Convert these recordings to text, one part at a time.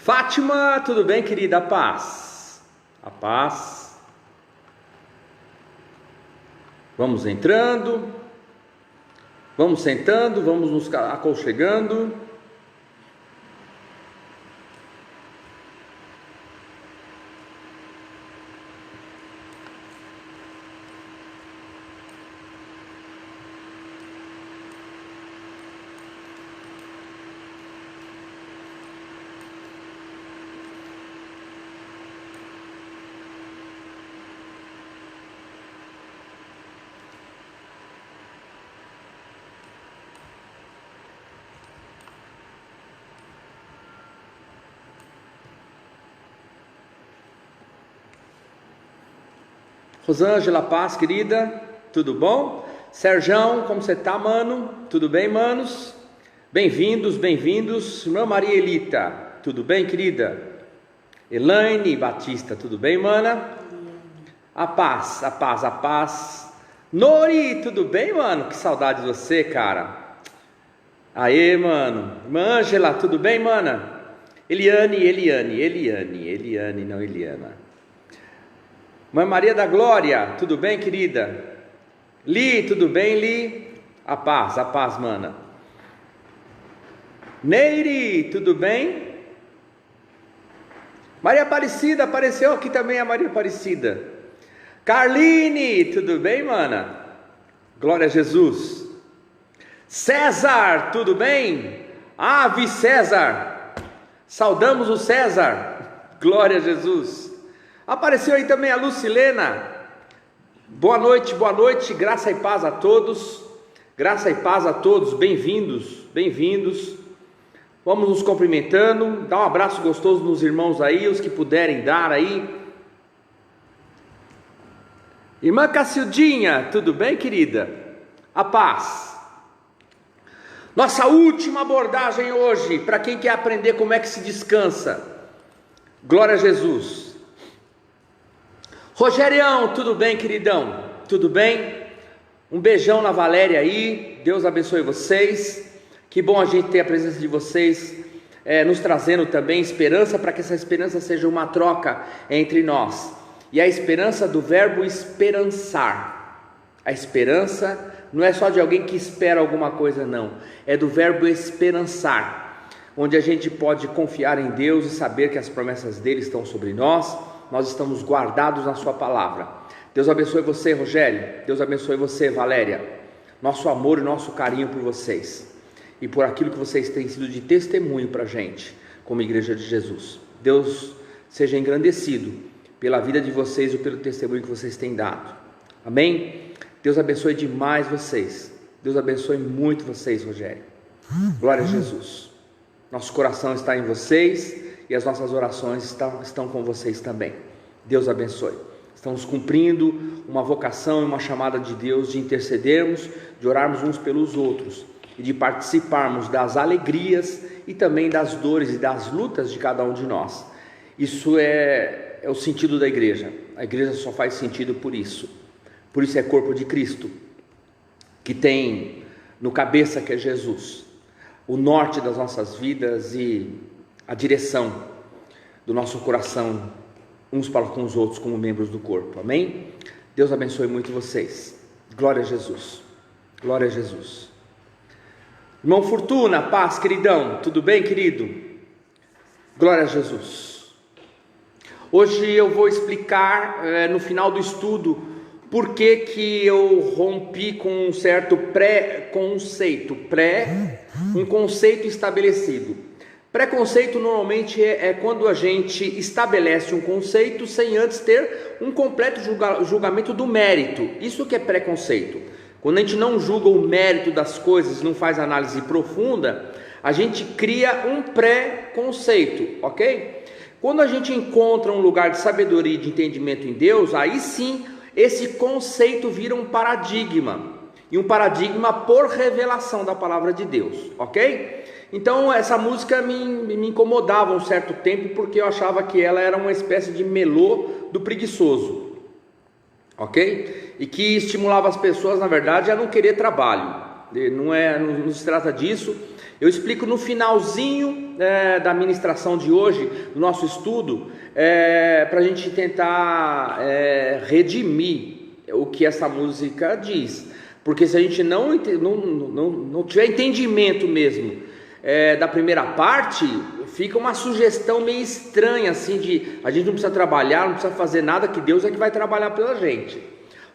Fátima, tudo bem, querida? A paz. A paz. Vamos entrando. Vamos sentando, vamos nos aconchegando. Rosângela, paz, querida, tudo bom? Serjão, como você tá, mano? Tudo bem, manos? Bem-vindos, bem-vindos. Irmã Maria Elita, tudo bem, querida? Elaine Batista, tudo bem, mana? A paz, a paz, a paz. Nori, tudo bem, mano? Que saudade de você, cara. Aê, mano. Irmã Ângela, tudo bem, mana? Eliane, não Eliana. Mãe Maria da Glória, tudo bem, querida? Li, tudo bem, Li? A paz, mana. Neire, tudo bem? Maria Aparecida, apareceu aqui também a Maria Aparecida. Carline, tudo bem, mana? Glória a Jesus. César, tudo bem? Ave César, saudamos o César. Glória a Jesus. Apareceu aí também a Lucilena. Boa noite, graça e paz a todos. Graça e paz a todos, bem-vindos, bem-vindos. Vamos nos cumprimentando. Dá um abraço gostoso nos irmãos aí, os que puderem dar aí. Irmã Cacildinha, tudo bem, querida? A paz. Nossa última abordagem hoje, para quem quer aprender como é que se descansa. Glória a Jesus. Rogerião, tudo bem, queridão? Tudo bem? Um beijão na Valéria aí, Deus abençoe vocês. Que bom a gente ter a presença de vocês, nos trazendo também esperança, para que essa esperança seja uma troca entre nós. E a esperança do verbo esperançar. A esperança não é só de alguém que espera alguma coisa, não. É do verbo esperançar, onde a gente pode confiar em Deus e saber que as promessas dele estão sobre nós. Nós estamos guardados na sua palavra. Deus abençoe você, Rogério. Deus abençoe você, Valéria. Nosso amor e nosso carinho por vocês. E por aquilo que vocês têm sido de testemunho para a gente, como Igreja de Jesus. Deus seja engrandecido pela vida de vocês e pelo testemunho que vocês têm dado. Amém? Deus abençoe demais vocês. Deus abençoe muito vocês, Rogério. Glória a Jesus. Nosso coração está em vocês. E as nossas orações estão com vocês também. Deus abençoe. Estamos cumprindo uma vocação e uma chamada de Deus de intercedermos, de orarmos uns pelos outros e de participarmos das alegrias e também das dores e das lutas de cada um de nós. Isso é o sentido da igreja. A igreja só faz sentido por isso. Por isso é corpo de Cristo, que tem no cabeça, que é Jesus, o norte das nossas vidas e a direção do nosso coração, uns para com os outros, como membros do corpo. Amém? Deus abençoe muito vocês. Glória a Jesus. Glória a Jesus. Irmão Fortuna, paz, queridão. Tudo bem, querido? Glória a Jesus. Hoje eu vou explicar, no final do estudo, por que eu rompi com um certo pré-conceito. Um conceito estabelecido. Preconceito normalmente é quando a gente estabelece um conceito sem antes ter um completo julgamento do mérito. Isso que é preconceito. Quando a gente não julga o mérito das coisas, não faz análise profunda, a gente cria um pré-conceito, ok? Quando a gente encontra um lugar de sabedoria e de entendimento em Deus, aí sim, esse conceito vira um paradigma. E um paradigma por revelação da palavra de Deus, ok? Então essa música me incomodava um certo tempo, porque eu achava que ela era uma espécie de melô do preguiçoso, ok? E que estimulava as pessoas, na verdade, a não querer trabalho. Não se trata disso. Eu explico no finalzinho da ministração de hoje, do nosso estudo, para a gente tentar redimir o que essa música diz. Porque se a gente não tiver entendimento mesmo da primeira parte, fica uma sugestão meio estranha, assim, de a gente não precisa trabalhar, não precisa fazer nada, que Deus é que vai trabalhar pela gente,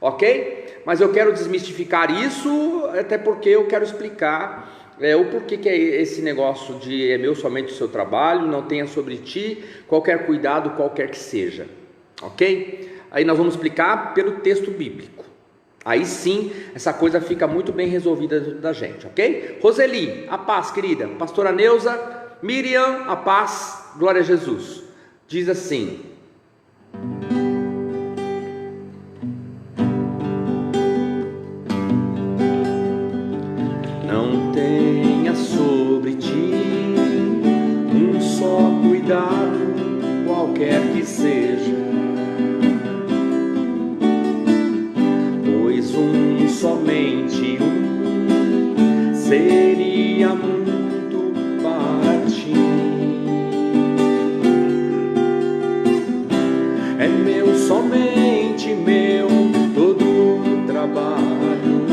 ok? Mas eu quero desmistificar isso, até porque eu quero explicar o porquê que é esse negócio de é meu somente o seu trabalho, não tenha sobre ti qualquer cuidado, qualquer que seja, ok? Aí nós vamos explicar pelo texto bíblico. Aí sim, essa coisa fica muito bem resolvida da gente, ok? Roseli, a paz, querida. Pastora Neuza, Miriam, a paz, glória a Jesus. Diz assim: não tenha sobre ti um só cuidado, qualquer que seja, pois somente seria muito para ti. É meu, somente meu, todo o trabalho,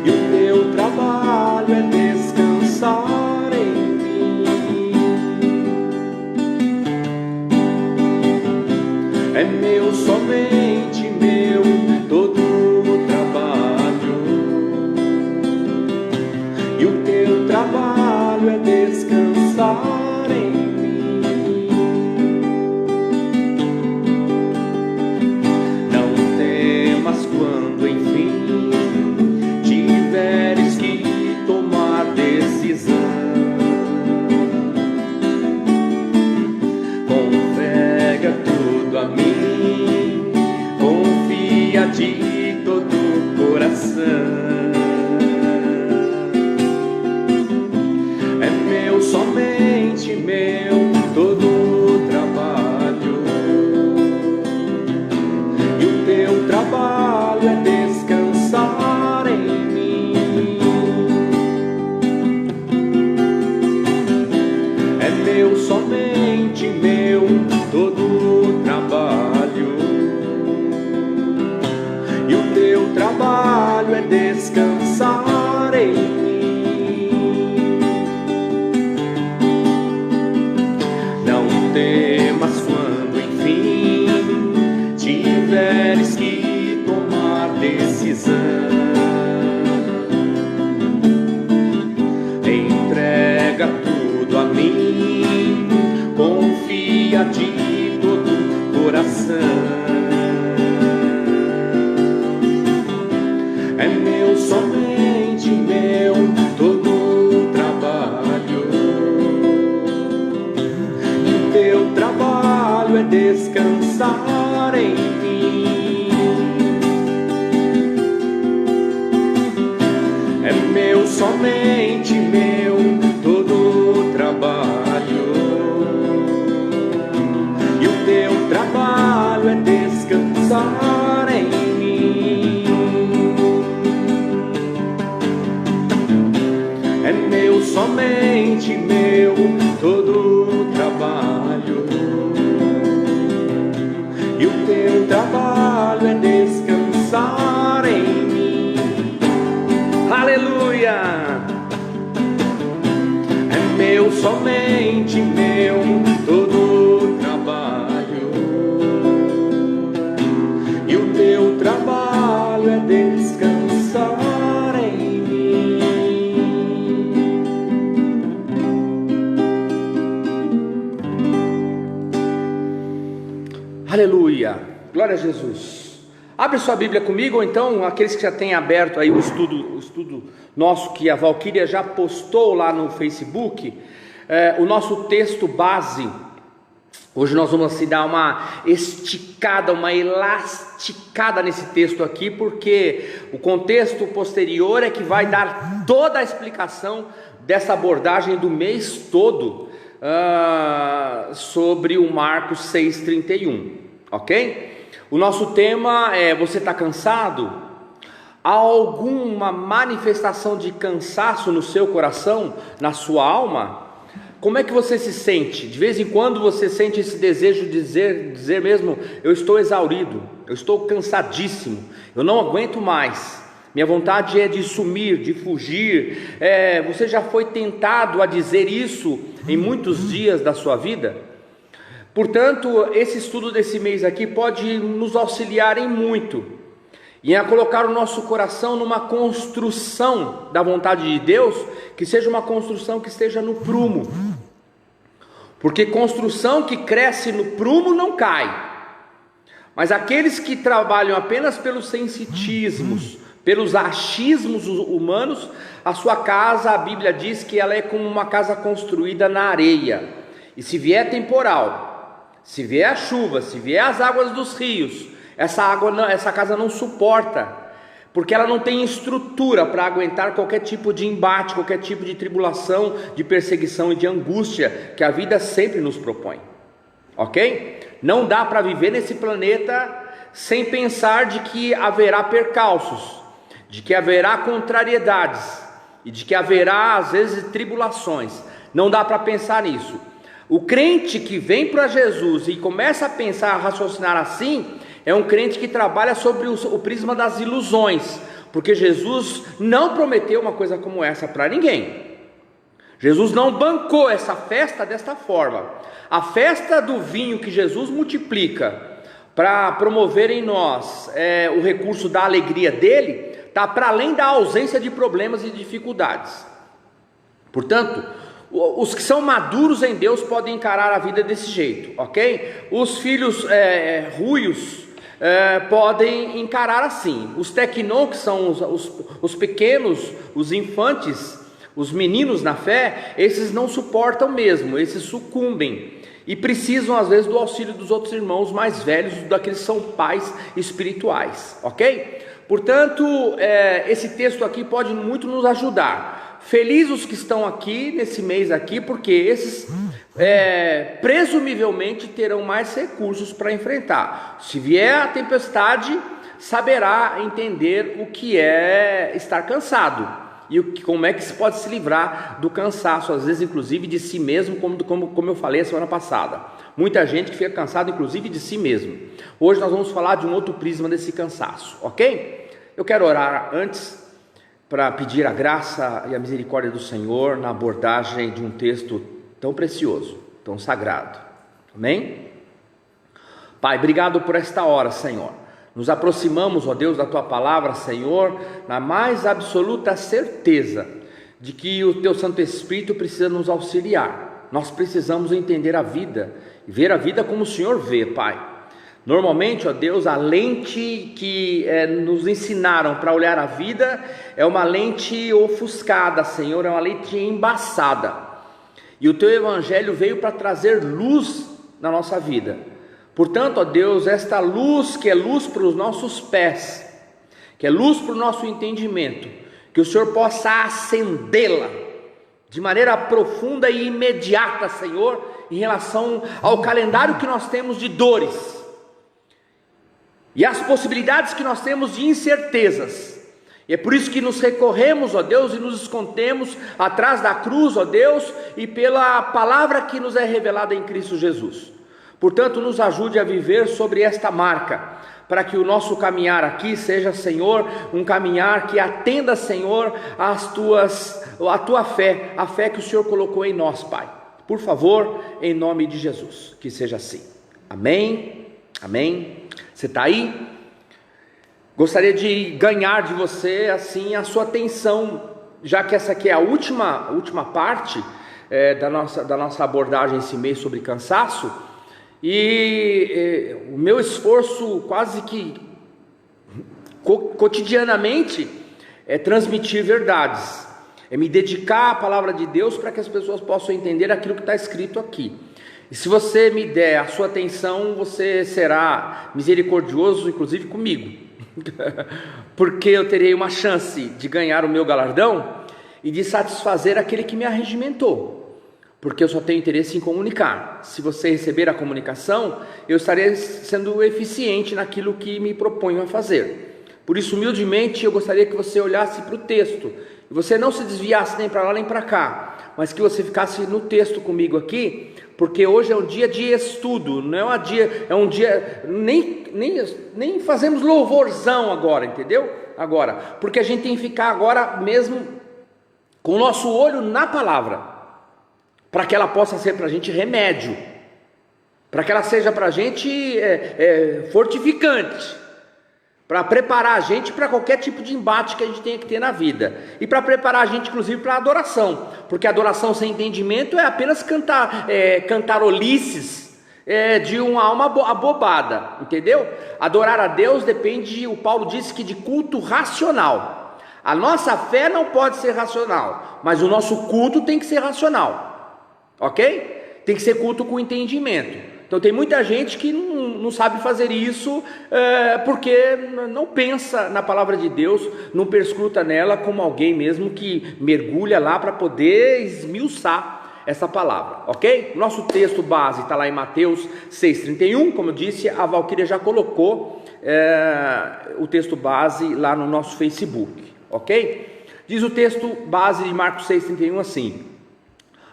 e o teu trabalho é descansar em mim. É meu, somente meu, todo o trabalho, e o teu trabalho é descansar em mim. Não temas quando enfim tiveres que tomar decisão. Confega tudo a mim, confia de todo o coração. É meu, somente meu, todo o trabalho, e o teu trabalho é descansar em mim. É meu, somente meu, todo o trabalho, e o teu trabalho é descansar em mim. Não temas quando enfim tiveres que tomar decisão. Entrega tudo a mim, confia de todo o coração. É meu, somente meu, todo o trabalho, e o teu trabalho é descansar em mim. É meu, somente meu, todo o trabalho, e o teu trabalho é descansar em mim. É meu, somente meu, todo o trabalho, e o teu trabalho é descansar em mim. Aleluia! É meu, somente meu, todo o trabalho, e o teu trabalho é descansar em mim. Aleluia, glória a Jesus. Abre sua Bíblia comigo, ou então aqueles que já têm aberto aí o estudo nosso que a Valquíria já postou lá no Facebook, o nosso texto base. Hoje nós vamos assim dar uma esticada, uma elasticada nesse texto aqui, porque o contexto posterior é que vai dar toda a explicação dessa abordagem do mês todo sobre o Marcos 6,31, ok? O nosso tema é: você está cansado? Há alguma manifestação de cansaço no seu coração, na sua alma? Como é que você se sente? De vez em quando você sente esse desejo de dizer mesmo: eu estou exaurido, eu estou cansadíssimo, eu não aguento mais, minha vontade é de sumir, de fugir. Você já foi tentado a dizer isso em muitos dias da sua vida? Portanto, esse estudo desse mês aqui pode nos auxiliar em muito, e a colocar o nosso coração numa construção da vontade de Deus, que seja uma construção que esteja no prumo, porque construção que cresce no prumo não cai, mas aqueles que trabalham apenas pelos sensitismos, pelos achismos humanos, a sua casa, a Bíblia diz que ela é como uma casa construída na areia, e se vier temporal, se vier a chuva, se vier as águas dos rios, essa casa não suporta, porque ela não tem estrutura para aguentar qualquer tipo de embate, qualquer tipo de tribulação, de perseguição e de angústia que a vida sempre nos propõe, ok? Não dá para viver nesse planeta sem pensar de que haverá percalços, de que haverá contrariedades e de que haverá às vezes tribulações. Não dá para pensar nisso. O crente que vem para Jesus e começa a pensar, a raciocinar assim, é um crente que trabalha sobre o prisma das ilusões, porque Jesus não prometeu uma coisa como essa para ninguém. Jesus não bancou essa festa desta forma. A festa do vinho que Jesus multiplica para promover em nós o recurso da alegria dele, está para além da ausência de problemas e dificuldades. Portanto, os que são maduros em Deus podem encarar a vida desse jeito, ok? Os filhos ruios podem encarar assim. Os tecnon, que são os pequenos, os infantes, os meninos na fé, esses não suportam mesmo, esses sucumbem e precisam às vezes do auxílio dos outros irmãos mais velhos, daqueles que são pais espirituais, ok? Portanto, esse texto aqui pode muito nos ajudar. Felizes os que estão aqui nesse mês aqui, porque esses presumivelmente terão mais recursos para enfrentar. Se vier a tempestade, saberá entender o que é estar cansado e como é que se pode se livrar do cansaço, às vezes inclusive de si mesmo, como eu falei a semana passada. Muita gente que fica cansada inclusive de si mesmo. Hoje nós vamos falar de um outro prisma desse cansaço, ok? Eu quero orar antes para pedir a graça e a misericórdia do Senhor na abordagem de um texto tão precioso, tão sagrado, amém? Pai, obrigado por esta hora, Senhor. Nos aproximamos, ó Deus, da Tua palavra, Senhor, na mais absoluta certeza de que o Teu Santo Espírito precisa nos auxiliar. Nós precisamos entender a vida e ver a vida como o Senhor vê, Pai. Normalmente, ó Deus, a lente que nos ensinaram para olhar a vida é uma lente ofuscada, Senhor, é uma lente embaçada. E o Teu Evangelho veio para trazer luz na nossa vida. Portanto, ó Deus, esta luz que é luz para os nossos pés, que é luz para o nosso entendimento, que o Senhor possa acendê-la de maneira profunda e imediata, Senhor, em relação ao calendário que nós temos de dores e as possibilidades que nós temos de incertezas. E é por isso que nos recorremos, ó Deus, e nos escondemos atrás da cruz, ó Deus, e pela palavra que nos é revelada em Cristo Jesus. Portanto, nos ajude a viver sobre esta marca, para que o nosso caminhar aqui seja, Senhor, um caminhar que atenda, Senhor, a Tua fé, a fé que o Senhor colocou em nós, Pai. Por favor, em nome de Jesus, que seja assim. Amém, amém. Você está aí? Gostaria de ganhar de você, assim, a sua atenção, já que essa aqui é a última parte da nossa abordagem esse mês sobre cansaço. E o meu esforço quase que cotidianamente é transmitir verdades, é me dedicar à palavra de Deus para que as pessoas possam entender aquilo que está escrito aqui. E se você me der a sua atenção, você será misericordioso, inclusive comigo, porque eu terei uma chance de ganhar o meu galardão e de satisfazer aquele que me arregimentou. Porque eu só tenho interesse em comunicar. Se você receber a comunicação, eu estarei sendo eficiente naquilo que me proponho a fazer. Por isso, humildemente, eu gostaria que você olhasse para o texto, e você não se desviasse nem para lá nem para cá, mas que você ficasse no texto comigo aqui, porque hoje é um dia de estudo, não é um dia, nem fazemos louvorzão agora, entendeu? Agora, porque a gente tem que ficar agora mesmo com o nosso olho na palavra, para que ela possa ser para a gente remédio, para que ela seja para a gente fortificante, para preparar a gente para qualquer tipo de embate que a gente tenha que ter na vida, e para preparar a gente inclusive para a adoração, porque adoração sem entendimento é apenas cantarolices de uma alma abobada, entendeu? Adorar a Deus depende, o Paulo disse que de culto racional. A nossa fé não pode ser racional, mas o nosso culto tem que ser racional, ok? Tem que ser culto com entendimento. Então tem muita gente que não sabe fazer isso porque não pensa na palavra de Deus, não perscruta nela como alguém mesmo que mergulha lá para poder esmiuçar essa palavra, ok? Nosso texto base está lá em Mateus 6,31, como eu disse, a Valquíria já colocou o texto base lá no nosso Facebook, ok? Diz o texto base de Marcos 6,31 assim: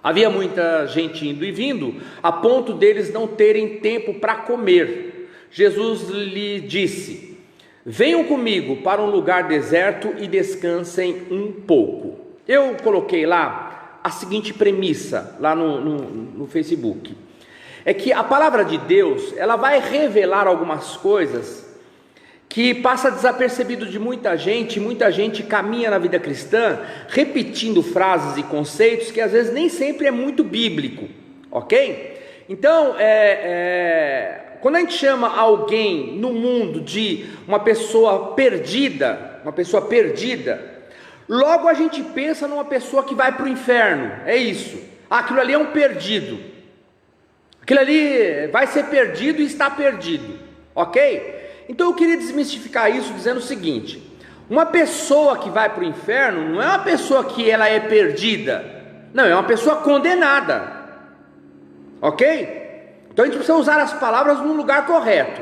havia muita gente indo e vindo, a ponto deles não terem tempo para comer. Jesus lhe disse: venham comigo para um lugar deserto e descansem um pouco. Eu coloquei lá a seguinte premissa, lá no Facebook, é que a palavra de Deus, ela vai revelar algumas coisas que passa desapercebido de muita gente caminha na vida cristã repetindo frases e conceitos que às vezes nem sempre é muito bíblico, ok? Então, quando a gente chama alguém no mundo de uma pessoa perdida, logo a gente pensa numa pessoa que vai para o inferno, é isso, aquilo ali é um perdido, aquilo ali vai ser perdido e está perdido, ok? Então eu queria desmistificar isso dizendo o seguinte: uma pessoa que vai para o inferno não é uma pessoa que ela é perdida, não, é uma pessoa condenada, ok? Então a gente precisa usar as palavras no lugar correto.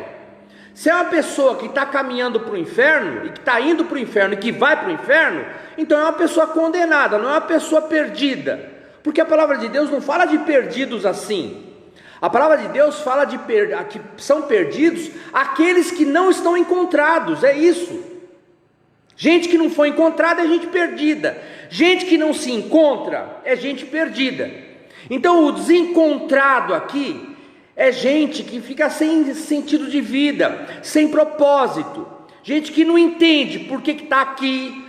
Se é uma pessoa que está caminhando para o inferno, e que está indo para o inferno e que vai para o inferno, então é uma pessoa condenada, não é uma pessoa perdida, porque a palavra de Deus não fala de perdidos assim. A palavra de Deus fala que são perdidos aqueles que não estão encontrados, é isso. Gente que não foi encontrada é gente perdida, gente que não se encontra é gente perdida. Então o desencontrado aqui é gente que fica sem sentido de vida, sem propósito, gente que não entende por que está aqui,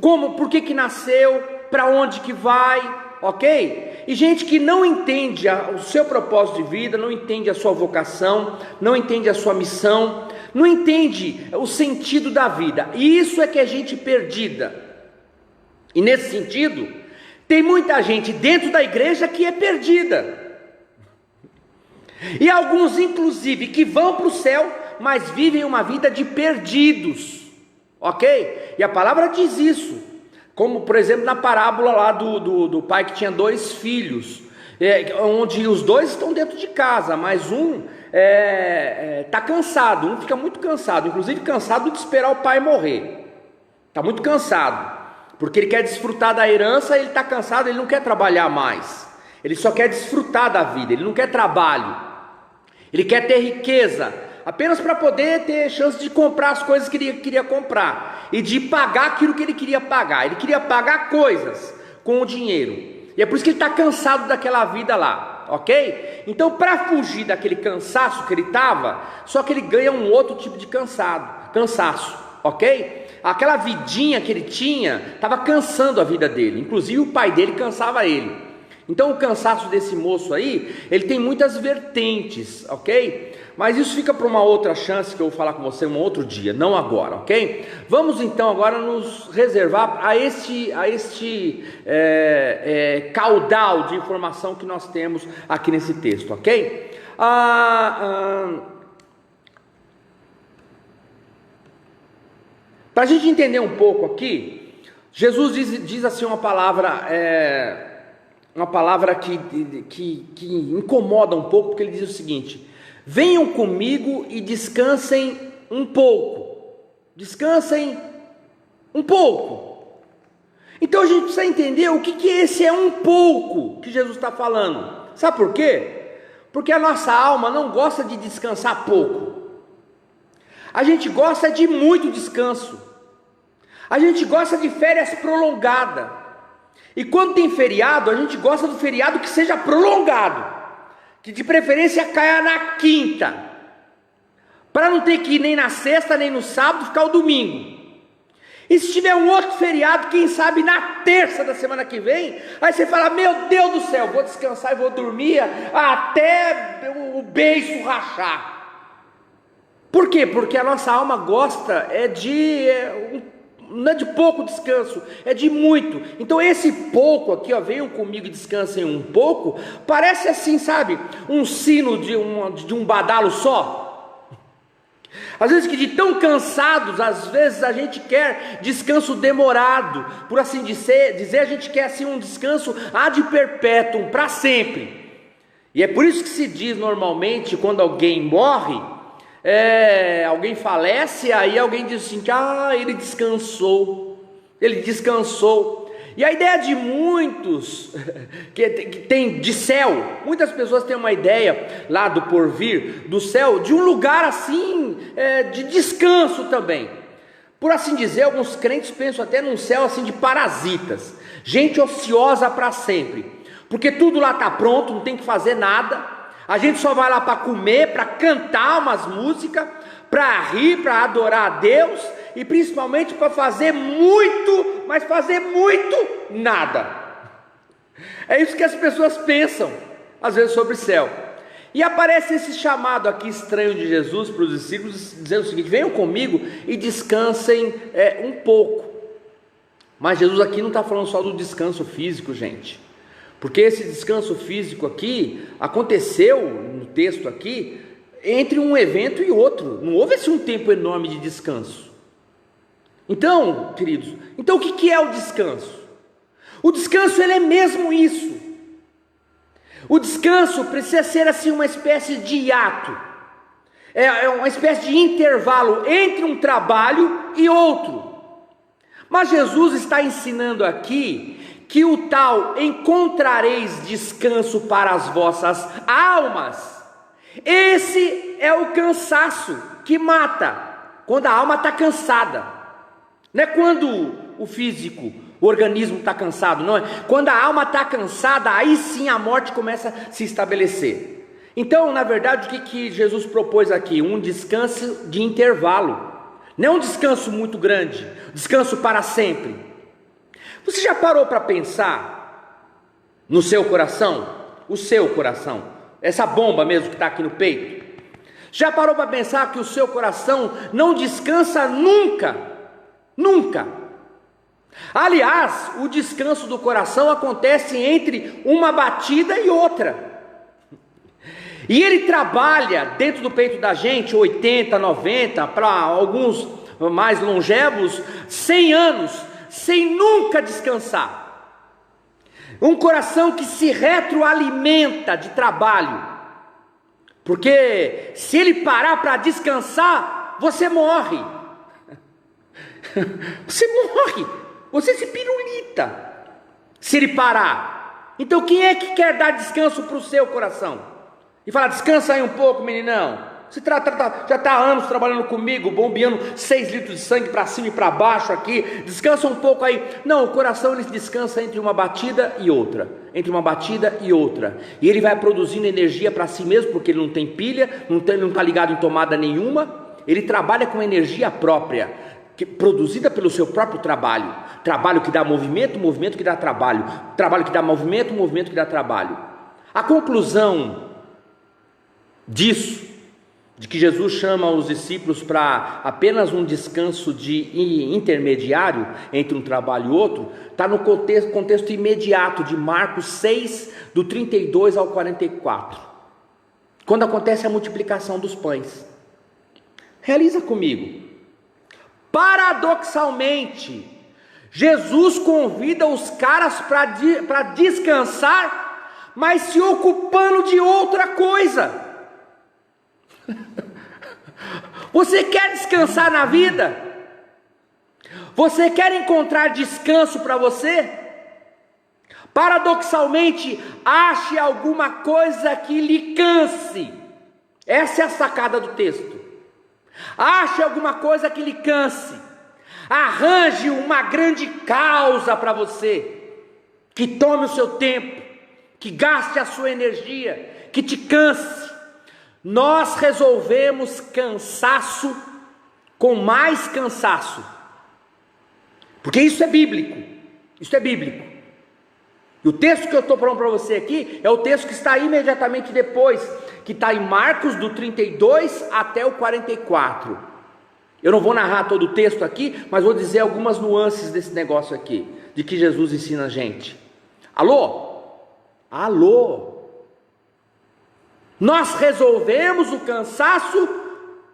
por que nasceu, para onde que vai, ok? E gente que não entende o seu propósito de vida, não entende a sua vocação, não entende a sua missão, não entende o sentido da vida, e isso é que é gente perdida. E nesse sentido, tem muita gente dentro da igreja que é perdida, e alguns inclusive que vão para o céu, mas vivem uma vida de perdidos, ok? E a palavra diz isso, como por exemplo na parábola lá do pai que tinha 2 filhos, onde os 2 estão dentro de casa, mas um está cansado, um fica muito cansado, inclusive cansado de esperar o pai morrer, está muito cansado, porque ele quer desfrutar da herança, ele está cansado, ele não quer trabalhar mais, ele só quer desfrutar da vida, ele não quer trabalho, ele quer ter riqueza, apenas para poder ter chance de comprar as coisas que ele queria comprar, e de pagar aquilo que ele queria pagar coisas com o dinheiro, e é por isso que ele está cansado daquela vida lá, ok? Então para fugir daquele cansaço que ele estava, só que ele ganha um outro tipo de cansaço, ok? Aquela vidinha que ele tinha, estava cansando a vida dele, inclusive o pai dele cansava ele. Então o cansaço desse moço aí, ele tem muitas vertentes, ok? Mas isso fica para uma outra chance que eu vou falar com você um outro dia, não agora, ok? Vamos então agora nos reservar a este caudal de informação que nós temos aqui nesse texto, ok? Para a gente entender um pouco aqui, Jesus diz assim uma palavra que incomoda um pouco, porque ele diz o seguinte: venham comigo e descansem um pouco. descansem um pouco. Então a gente precisa entender o que esse é um pouco que Jesus está falando. Sabe por quê? Porque a nossa alma não gosta de descansar pouco. A gente gosta de muito descanso. A gente gosta de férias prolongadas. E quando tem feriado, a gente gosta do feriado que seja prolongado, que de preferência caia na quinta, para não ter que ir nem na sexta, nem no sábado, ficar o domingo. E se tiver um outro feriado, quem sabe na terça da semana que vem, aí você fala, meu Deus do céu, vou descansar e vou dormir até o beiço rachar. Por quê? Porque a nossa alma gosta não é de pouco descanso, é de muito. Então esse pouco aqui, ó, venham comigo e descansem um pouco, parece assim, sabe, um sino de um badalo só. Às vezes que de tão cansados, às vezes a gente quer descanso demorado, por assim dizer, a gente quer assim um descanso ad perpetuum, para sempre. E é por isso que se diz normalmente, quando alguém morre, alguém falece, aí alguém diz assim, ele descansou. E a ideia de muitos que tem de céu, muitas pessoas têm uma ideia lá do porvir, do céu, de um lugar assim, de descanso também. Por assim dizer, alguns crentes pensam até num céu assim de parasitas, gente ociosa para sempre, porque tudo lá está pronto, não tem que fazer nada, a gente só vai lá para comer, para cantar umas músicas, para rir, para adorar a Deus, e principalmente para fazer muito, mas fazer muito nada. É isso que as pessoas pensam, às vezes, sobre o céu. E aparece esse chamado aqui estranho de Jesus para os discípulos, dizendo o seguinte: venham comigo e descansem um pouco. Mas Jesus aqui não está falando só do descanso físico, gente, porque esse descanso físico aqui aconteceu no texto aqui entre um evento e outro, não houve assim um tempo enorme de descanso. Então, queridos, o que é o descanso? O descanso, ele é mesmo isso. O descanso precisa ser assim uma espécie de hiato, é uma espécie de intervalo entre um trabalho e outro. Mas Jesus está ensinando aqui que o tal encontrareis descanso para as vossas almas. Esse é o cansaço que mata, quando a alma está cansada. Não é quando o físico, o organismo está cansado, não é. Quando a alma está cansada, aí sim a morte começa a se estabelecer. Então, na verdade, o que Jesus propôs aqui? Um descanso de intervalo, não um descanso muito grande, descanso para sempre. Você já parou para pensar no seu coração? O seu coração, essa bomba mesmo que está aqui no peito. Já parou para pensar que o seu coração não descansa nunca? Nunca. Aliás, o descanso do coração acontece entre uma batida e outra. E ele trabalha dentro do peito da gente 80, 90, para alguns mais longevos, 100 anos, sem nunca descansar. Um coração que se retroalimenta de trabalho, porque se ele parar para descansar, você morre. Você morre, você se pirulita se ele parar. Então quem é que quer dar descanso para o seu coração? E falar, descansa aí um pouco, meninão. Você já está há anos trabalhando comigo, bombeando 6 litros de sangue para cima e para baixo aqui, descansa um pouco aí. Não, o coração ele descansa entre uma batida e outra, e ele vai produzindo energia para si mesmo, porque ele não tem pilha, não está ligado em tomada nenhuma. Ele trabalha com energia própria, produzida pelo seu próprio trabalho que dá movimento, movimento que dá trabalho que dá movimento, movimento que dá trabalho. A conclusão disso, de que Jesus chama os discípulos para apenas um descanso intermediário entre um trabalho e outro, está no contexto imediato de Marcos 6, do 32 ao 44, quando acontece a multiplicação dos pães. Realiza comigo. Paradoxalmente, Jesus convida os caras para descansar, mas se ocupando de outra coisa. Você quer descansar na vida? Você quer encontrar descanso para você? Paradoxalmente, ache alguma coisa que lhe canse. Essa é a sacada do texto. Ache alguma coisa que lhe canse. Arranje uma grande causa para você, que tome o seu tempo, que gaste a sua energia, que te canse. Nós resolvemos cansaço com mais cansaço, porque isso é bíblico. Isso é bíblico. E o texto que eu estou falando para você aqui é o texto que está imediatamente depois, que está em Marcos do 32 até o 44. Eu não vou narrar todo o texto aqui, mas vou dizer algumas nuances desse negócio aqui, de que Jesus ensina a gente. Alô? Alô? Nós resolvemos o cansaço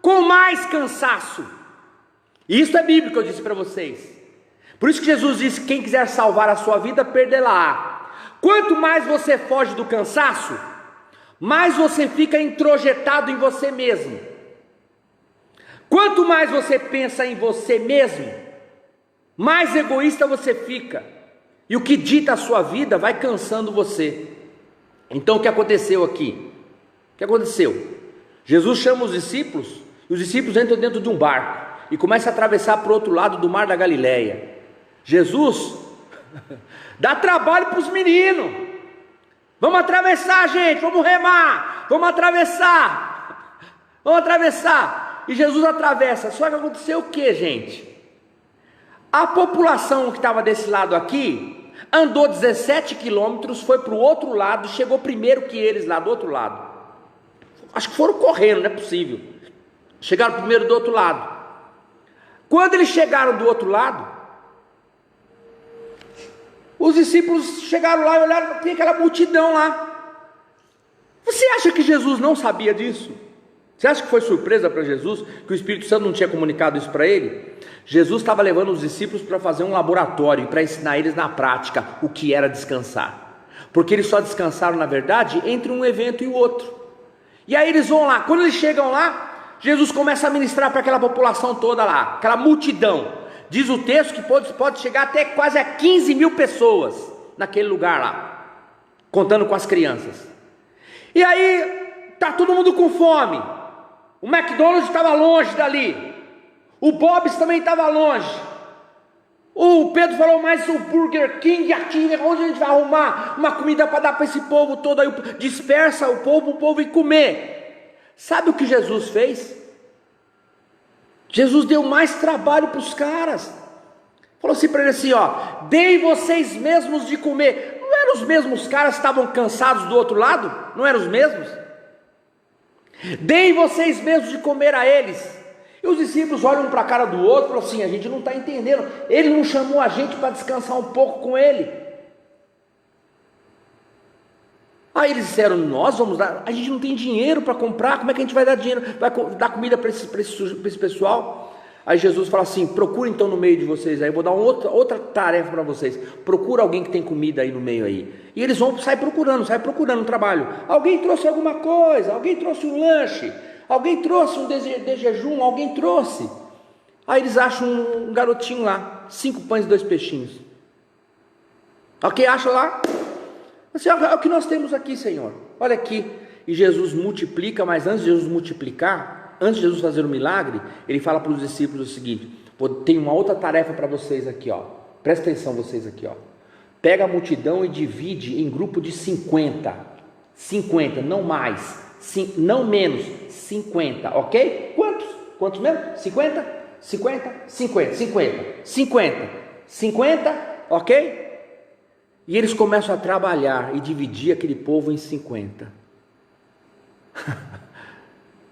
com mais cansaço. Isso é bíblico, eu disse para vocês. Por isso que Jesus disse: quem quiser salvar a sua vida, perdê-la-á. Quanto mais você foge do cansaço, mais você fica introjetado em você mesmo. Quanto mais você pensa em você mesmo, mais egoísta você fica. E o que dita a sua vida vai cansando você. Então o que aconteceu aqui? O que aconteceu? Jesus chama os discípulos, e os discípulos entram dentro de um barco e começam a atravessar para o outro lado do mar da Galileia. Jesus dá trabalho para os meninos. Vamos atravessar, gente, vamos remar, vamos atravessar. E Jesus atravessa. Só que aconteceu o que, gente? A população que estava desse lado aqui andou 17 quilômetros, foi para o outro lado, chegou primeiro que eles lá do outro lado. Acho que foram correndo, não é possível. Chegaram primeiro do outro lado. Quando eles chegaram do outro lado, os discípulos chegaram lá e olharam, tem aquela multidão lá. Você acha que Jesus não sabia disso? Você acha que foi surpresa para Jesus, que o Espírito Santo não tinha comunicado isso para ele? Jesus estava levando os discípulos para fazer um laboratório, para ensinar eles na prática o que era descansar. Porque eles só descansaram, na verdade, entre um evento e o outro. E aí eles vão lá, quando eles chegam lá, Jesus começa a ministrar para aquela população toda lá, aquela multidão. Diz o texto que pode chegar até quase a 15 mil pessoas naquele lugar lá, contando com as crianças. E aí está todo mundo com fome. O McDonald's estava longe dali, o Bob's também estava longe. O Pedro falou: mas o Burger King aqui, onde a gente vai arrumar uma comida para dar para esse povo todo aí? Dispersa o povo ir comer. Sabe o que Jesus fez? Jesus deu mais trabalho para os caras. Falou assim para ele assim: ó, deem vocês mesmos de comer. Não eram os mesmos caras que estavam cansados do outro lado? Não eram os mesmos? Deem vocês mesmos de comer a eles. E os discípulos olham um para a cara do outro e falam assim: a gente não está entendendo, ele não chamou a gente para descansar um pouco com ele? Aí eles disseram: nós vamos dar, a gente não tem dinheiro para comprar, como é que a gente vai dar dinheiro, vai dar comida para esse pessoal? Aí Jesus fala assim: procura então no meio de vocês aí, eu vou dar outra tarefa para vocês, procura alguém que tem comida aí no meio aí. E eles vão sair procurando um trabalho. Alguém trouxe alguma coisa, alguém trouxe um lanche, alguém trouxe um de jejum, alguém trouxe. Aí eles acham um garotinho lá, 5 pães e 2 peixinhos. Ok, acham lá? Assim, é o que nós temos aqui, Senhor, olha aqui. E Jesus multiplica, mas antes de Jesus multiplicar, antes de Jesus fazer o milagre, ele fala para os discípulos o seguinte: tem uma outra tarefa para vocês aqui, ó. Presta atenção vocês aqui, ó. Pega a multidão e divide em grupo de 50, não mais, não menos, 50, ok? Quantos mesmo? 50, ok? E eles começam a trabalhar e dividir aquele povo em 50.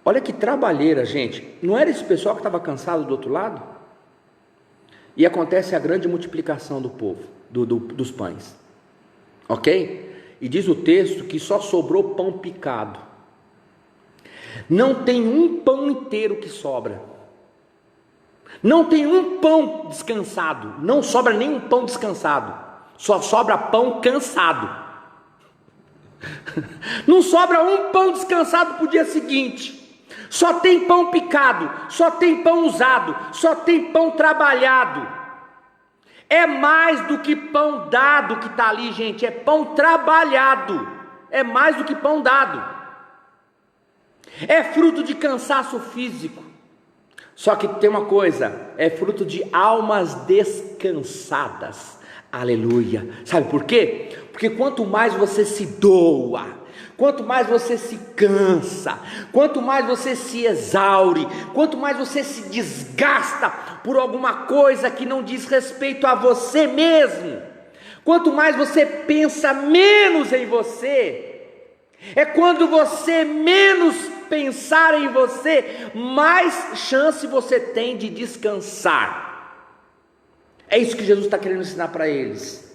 Olha que trabalheira, gente. Não era esse pessoal que estava cansado do outro lado? E acontece a grande multiplicação do povo, dos pães, ok? E diz o texto que só sobrou pão picado. Não tem um pão inteiro que sobra. Não tem um pão descansado. Não sobra nenhum pão descansado. Só sobra pão cansado. Não sobra um pão descansado para o dia seguinte. Só tem pão picado, só tem pão usado, só tem pão trabalhado. É mais do que pão dado que está ali, gente, é pão trabalhado, é mais do que pão dado. É fruto de cansaço físico. Só que tem uma coisa, é fruto de almas descansadas. Aleluia. Sabe por quê? Porque quanto mais você se doa, quanto mais você se cansa, quanto mais você se exaure, quanto mais você se desgasta por alguma coisa que não diz respeito a você mesmo, quanto mais você pensa menos em você, é quando você menos pensar em você, mais chance você tem de descansar. É isso que Jesus está querendo ensinar para eles.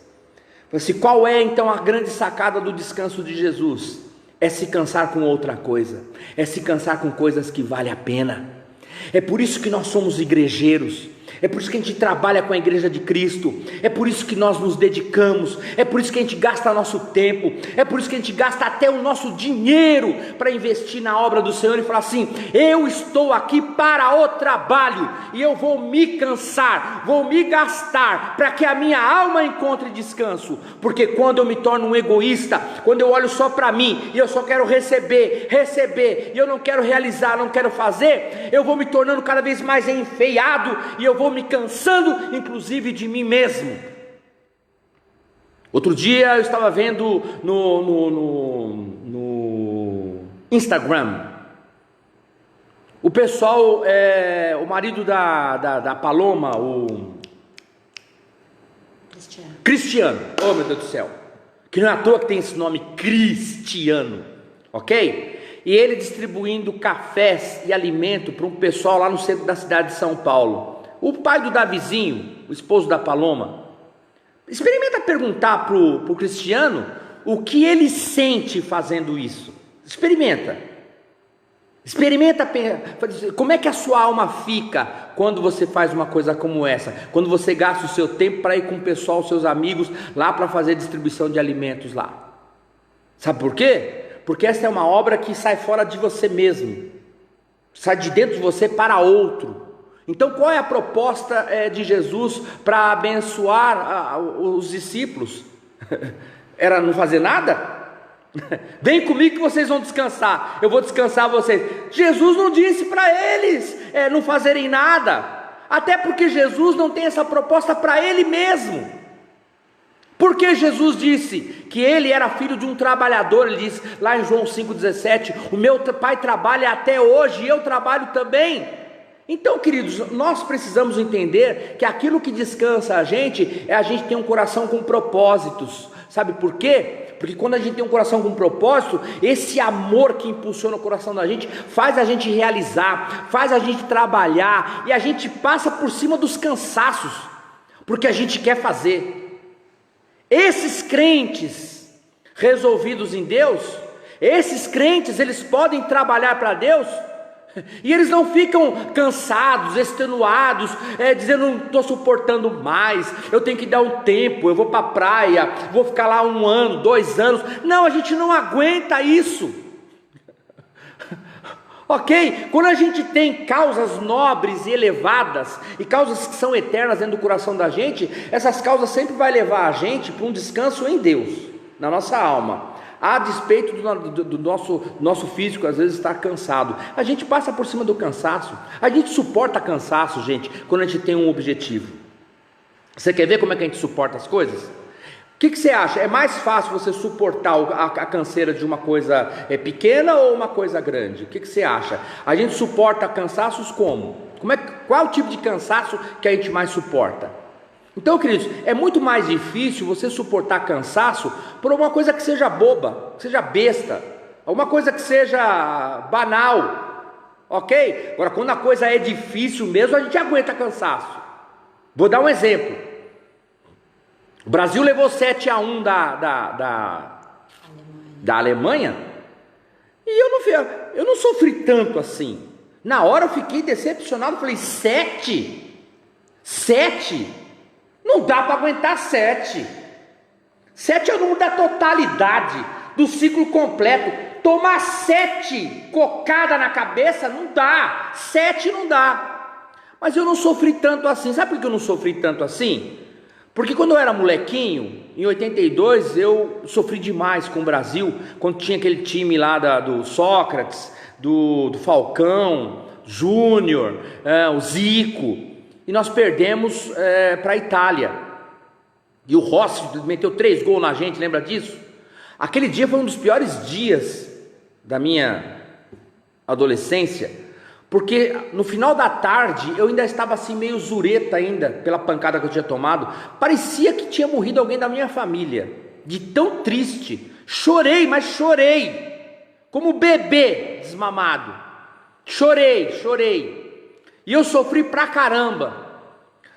Assim, qual é então a grande sacada do descanso de Jesus? É se cansar com outra coisa, é se cansar com coisas que valem a pena. É por isso que nós somos igrejeiros, é por isso que a gente trabalha com a igreja de Cristo, é por isso que nós nos dedicamos, é por isso que a gente gasta nosso tempo, é por isso que a gente gasta até o nosso dinheiro para investir na obra do Senhor e falar assim: eu estou aqui para o trabalho e eu vou me cansar, vou me gastar para que a minha alma encontre descanso. Porque quando eu me torno um egoísta, quando eu olho só para mim e eu só quero receber e eu não quero realizar, não quero fazer, eu vou me tornando cada vez mais enfeiado e eu vou me cansando, inclusive de mim mesmo. Outro dia eu estava vendo no Instagram, o pessoal, o marido da Paloma, o Cristiano, oh meu Deus do céu, que não é à toa que tem esse nome Cristiano, ok? E ele distribuindo cafés e alimento para um pessoal lá no centro da cidade de São Paulo. O pai do Davizinho, o esposo da Paloma, experimenta perguntar para o Cristiano o que ele sente fazendo isso. Experimenta como é que a sua alma fica quando você faz uma coisa como essa, quando você gasta o seu tempo para ir com o pessoal, seus amigos lá para fazer distribuição de alimentos lá. Sabe por quê? Porque essa é uma obra que sai fora de você mesmo, sai de dentro de você para outro. Então qual é a proposta de Jesus para abençoar os discípulos? Era não fazer nada? Vem comigo que vocês vão descansar, eu vou descansar vocês. Jesus não disse para eles não fazerem nada, até porque Jesus não tem essa proposta para ele mesmo. Porque Jesus disse que ele era filho de um trabalhador. Ele diz lá em João 5,17: o meu pai trabalha até hoje e eu trabalho também. Então, queridos, nós precisamos entender que aquilo que descansa a gente é a gente ter um coração com propósitos. Sabe por quê? Porque quando a gente tem um coração com propósito, esse amor que impulsiona o coração da gente faz a gente realizar, faz a gente trabalhar, e a gente passa por cima dos cansaços, porque a gente quer fazer. Esses crentes resolvidos em Deus, esses crentes, eles podem trabalhar para Deus, e eles não ficam cansados, extenuados, dizendo: não estou suportando mais, eu tenho que dar um tempo, eu vou para a praia, vou ficar lá 1 ano, 2 anos. Não, a gente não aguenta isso. Ok? Quando a gente tem causas nobres e elevadas, e causas que são eternas dentro do coração da gente, essas causas sempre vai levar a gente para um descanso em Deus, na nossa alma. A despeito do nosso físico às vezes estar cansado, a gente passa por cima do cansaço, a gente suporta cansaço, gente, quando a gente tem um objetivo. Você quer ver como é que a gente suporta as coisas? O que você acha? É mais fácil você suportar a canseira de uma coisa pequena ou uma coisa grande? O que você acha? A gente suporta cansaços como? Qual é o tipo de cansaço que a gente mais suporta? Então, queridos, é muito mais difícil você suportar cansaço por uma coisa que seja boba, que seja besta, alguma coisa que seja banal, ok? Agora, quando a coisa é difícil mesmo, a gente aguenta cansaço. Vou dar um exemplo. O Brasil levou 7-1 da Alemanha, e eu não sofri tanto assim. Na hora eu fiquei decepcionado, falei: 7? Não dá para aguentar 7. 7 é o número da totalidade, do ciclo completo. tomar 7 cocadas na cabeça não dá, 7 não dá. Mas eu não sofri tanto assim. Sabe por que eu não sofri tanto assim? Porque quando eu era molequinho, em 82, eu sofri demais com o Brasil, quando tinha aquele time lá do Sócrates, do Falcão, Júnior, o Zico, e nós perdemos para a Itália. E o Rossi meteu 3 gols na gente, lembra disso? Aquele dia foi um dos piores dias da minha adolescência, porque no final da tarde eu ainda estava assim meio zureta ainda, pela pancada que eu tinha tomado. Parecia que tinha morrido alguém da minha família, de tão triste. Chorei, mas chorei, como bebê desmamado. Chorei, e eu sofri pra caramba.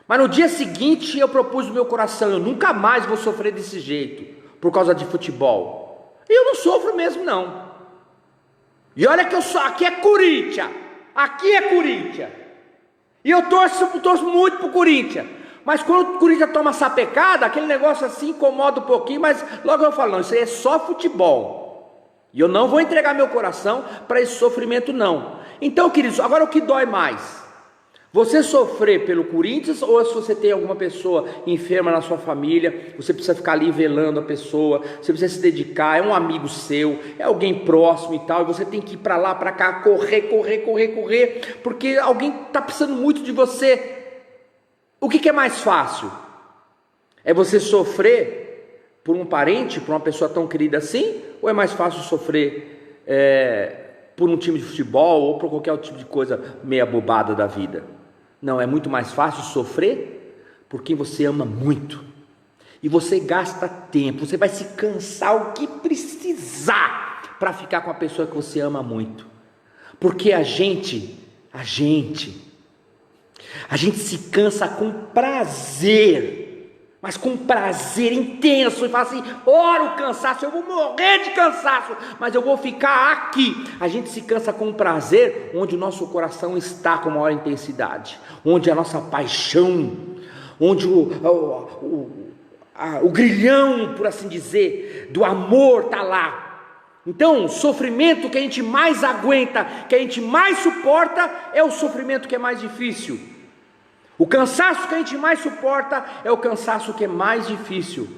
Mas no dia seguinte eu propus no meu coração: eu nunca mais vou sofrer desse jeito, por causa de futebol. E eu não sofro mesmo não. E olha que aqui é Corinthians, e eu torço muito pro Corinthians. Mas quando o Corinthians toma sapecada, aquele negócio assim incomoda um pouquinho, mas logo eu falo: não, isso aí é só futebol, e eu não vou entregar meu coração para esse sofrimento não. Então, queridos, agora o que dói mais? Você sofrer pelo Corinthians, ou se você tem alguma pessoa enferma na sua família, você precisa ficar ali velando a pessoa, você precisa se dedicar, é um amigo seu, é alguém próximo e tal, e você tem que ir para lá, para cá, correr, porque alguém está precisando muito de você. O que é mais fácil? É você sofrer por um parente, por uma pessoa tão querida assim, ou é mais fácil sofrer por um time de futebol, ou por qualquer outro tipo de coisa meia bobada da vida? Não, é muito mais fácil sofrer por quem você ama muito. E você gasta tempo, você vai se cansar o que precisar para ficar com a pessoa que você ama muito. Porque a gente se cansa com prazer, mas com prazer intenso, e fala assim: ora o cansaço, eu vou morrer de cansaço, mas eu vou ficar aqui. A gente se cansa com prazer onde o nosso coração está com maior intensidade, onde a nossa paixão, onde o grilhão, por assim dizer, do amor está lá. Então, o sofrimento que a gente mais aguenta, que a gente mais suporta, é o sofrimento que é mais difícil. O cansaço que a gente mais suporta é o cansaço que é mais difícil.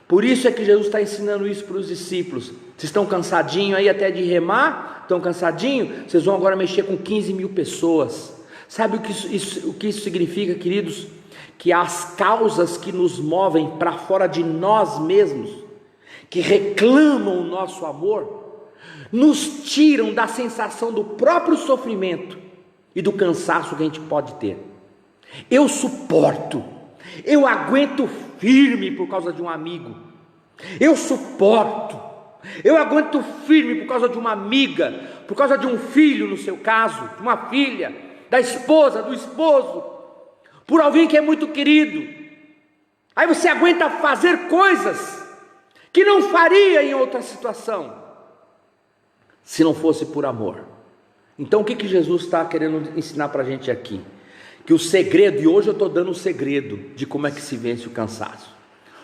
Por isso é que Jesus está ensinando isso para os discípulos. Vocês estão cansadinhos aí até de remar? Estão cansadinhos? Vocês vão agora mexer com 15 mil pessoas. Sabe o que isso significa, queridos? Que as causas que nos movem para fora de nós mesmos, que reclamam o nosso amor, nos tiram da sensação do próprio sofrimento e do cansaço que a gente pode ter. Eu suporto, eu aguento firme por causa de um amigo, eu aguento firme por causa de uma amiga, por causa de um filho, no seu caso, de uma filha, da esposa, do esposo, por alguém que é muito querido. Aí você aguenta fazer coisas que não faria em outra situação, se não fosse por amor. Então o que Jesus está querendo ensinar para a gente aqui? Que o segredo, e hoje eu estou dando o segredo de como é que se vence o cansaço.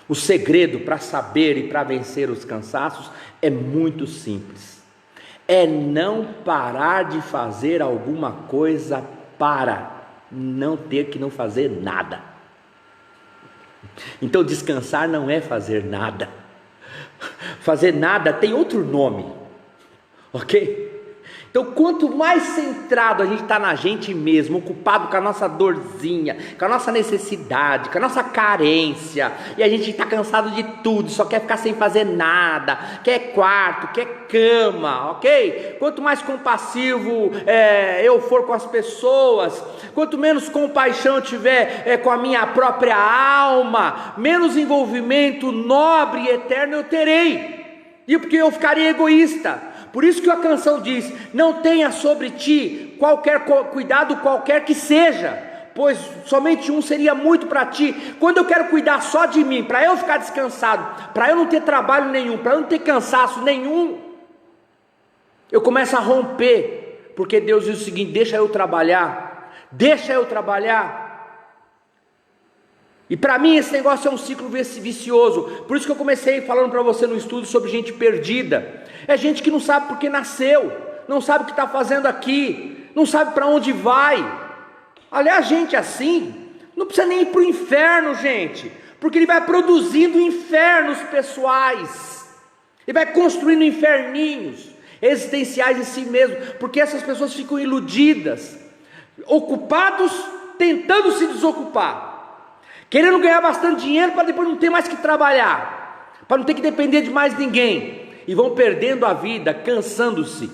O segredo para saber e para vencer os cansaços é muito simples. É não parar de fazer alguma coisa para não ter que não fazer nada. Então descansar não é fazer nada. Fazer nada tem outro nome, ok? Então, quanto mais centrado a gente está na gente mesmo, ocupado com a nossa dorzinha, com a nossa necessidade, com a nossa carência, e a gente está cansado de tudo, só quer ficar sem fazer nada, quer quarto, quer cama, ok? Quanto mais compassivo eu for com as pessoas, quanto menos compaixão eu tiver com a minha própria alma, menos envolvimento nobre e eterno eu terei, e porque eu ficaria egoísta. Por isso que a canção diz: não tenha sobre ti qualquer cuidado, qualquer que seja, pois somente um seria muito para ti. Quando eu quero cuidar só de mim, para eu ficar descansado, para eu não ter trabalho nenhum, para eu não ter cansaço nenhum, eu começo a romper, porque Deus diz o seguinte: deixa eu trabalhar. E para mim esse negócio é um ciclo vicioso. Por isso que eu comecei falando para você no estudo sobre gente perdida. É gente que não sabe por que nasceu, não sabe o que está fazendo aqui, não sabe para onde vai. Aliás, gente assim não precisa nem ir para o inferno, gente, porque ele vai produzindo infernos pessoais, ele vai construindo inferninhos existenciais em si mesmo, porque essas pessoas ficam iludidas, ocupados tentando se desocupar, querendo ganhar bastante dinheiro para depois não ter mais que trabalhar, para não ter que depender de mais ninguém, e vão perdendo a vida, cansando-se,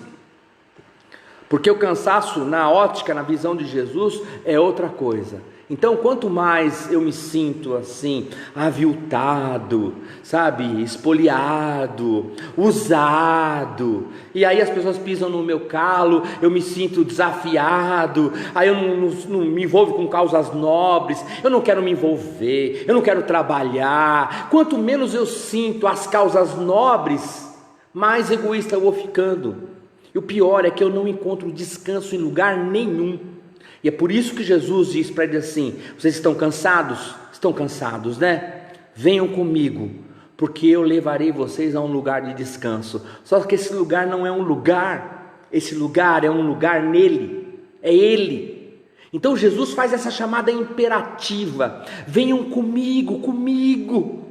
porque o cansaço na ótica, na visão de Jesus é outra coisa. Então quanto mais eu me sinto assim, aviltado, sabe, espoliado, usado, e aí as pessoas pisam no meu calo, eu me sinto desafiado, aí eu não me envolvo com causas nobres, eu não quero me envolver, eu não quero trabalhar. Quanto menos eu sinto as causas nobres, mais egoísta eu vou ficando. E o pior é que eu não encontro descanso em lugar nenhum. E é por isso que Jesus diz para ele assim: vocês estão cansados? Estão cansados, né? Venham comigo, porque eu levarei vocês a um lugar de descanso. Só que esse lugar não é um lugar, esse lugar é um lugar nele, é Ele. Então Jesus faz essa chamada imperativa: venham comigo, comigo.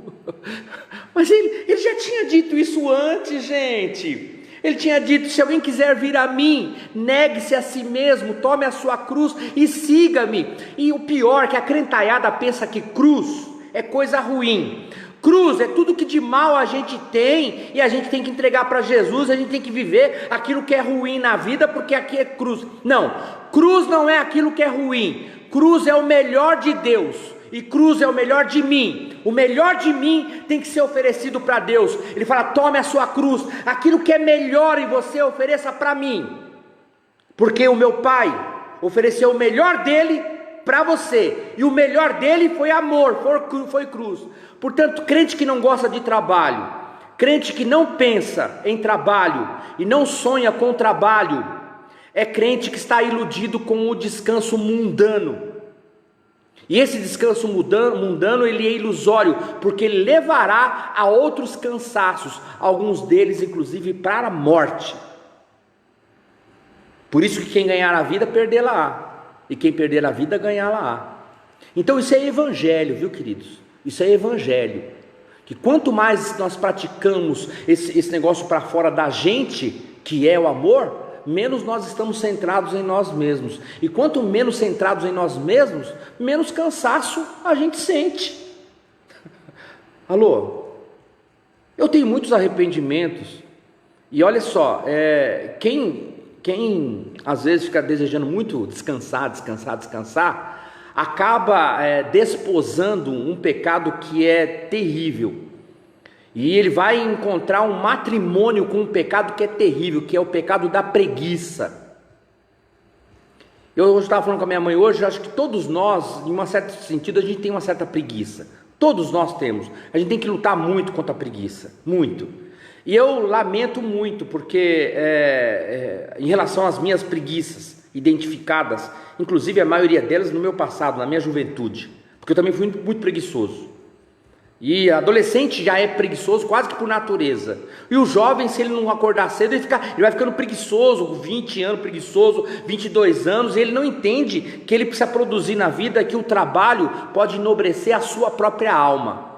Mas ele já tinha dito isso antes, gente. Ele tinha dito: se alguém quiser vir a mim, negue-se a si mesmo, tome a sua cruz e siga-me. E o pior é que a crentaiada pensa que cruz é coisa ruim. Cruz é tudo que de mal a gente tem, e a gente tem que entregar para Jesus, a gente tem que viver aquilo que é ruim na vida, porque aqui é cruz. Não, cruz não é aquilo que é ruim, cruz é o melhor de Deus, e cruz é o melhor de mim. O melhor de mim tem que ser oferecido para Deus. Ele fala: tome a sua cruz, aquilo que é melhor em você ofereça para mim, porque o meu Pai ofereceu o melhor dele para você, e o melhor dele foi amor, foi cruz. Portanto, crente que não gosta de trabalho, crente que não pensa em trabalho e não sonha com trabalho, é crente que está iludido com o descanso mundano. E esse descanso mundano ele é ilusório, porque ele levará a outros cansaços, alguns deles inclusive para a morte. Por isso que quem ganhar a vida, perdê-la-á, e quem perder a vida, ganhá-la-á. Então isso é evangelho, viu, queridos? Isso é evangelho, que quanto mais nós praticamos esse negócio para fora da gente, que é o amor, menos nós estamos centrados em nós mesmos. E quanto menos centrados em nós mesmos, menos cansaço a gente sente. Alô? Eu tenho muitos arrependimentos. E olha só, quem às vezes fica desejando muito descansar, acaba desposando um pecado que é terrível. E ele vai encontrar um matrimônio com um pecado que é terrível, que é o pecado da preguiça. Eu hoje estava falando com a minha mãe hoje, acho que todos nós, em um certo sentido, a gente tem uma certa preguiça. Todos nós temos. A gente tem que lutar muito contra a preguiça, muito. E eu lamento muito, porque em relação às minhas preguiças identificadas, inclusive a maioria delas no meu passado, na minha juventude, porque eu também fui muito preguiçoso. E adolescente já é preguiçoso quase que por natureza. E o jovem, se ele não acordar cedo, ele vai ficando preguiçoso, 20 anos preguiçoso, 22 anos, e ele não entende que ele precisa produzir na vida, que o trabalho pode enobrecer a sua própria alma.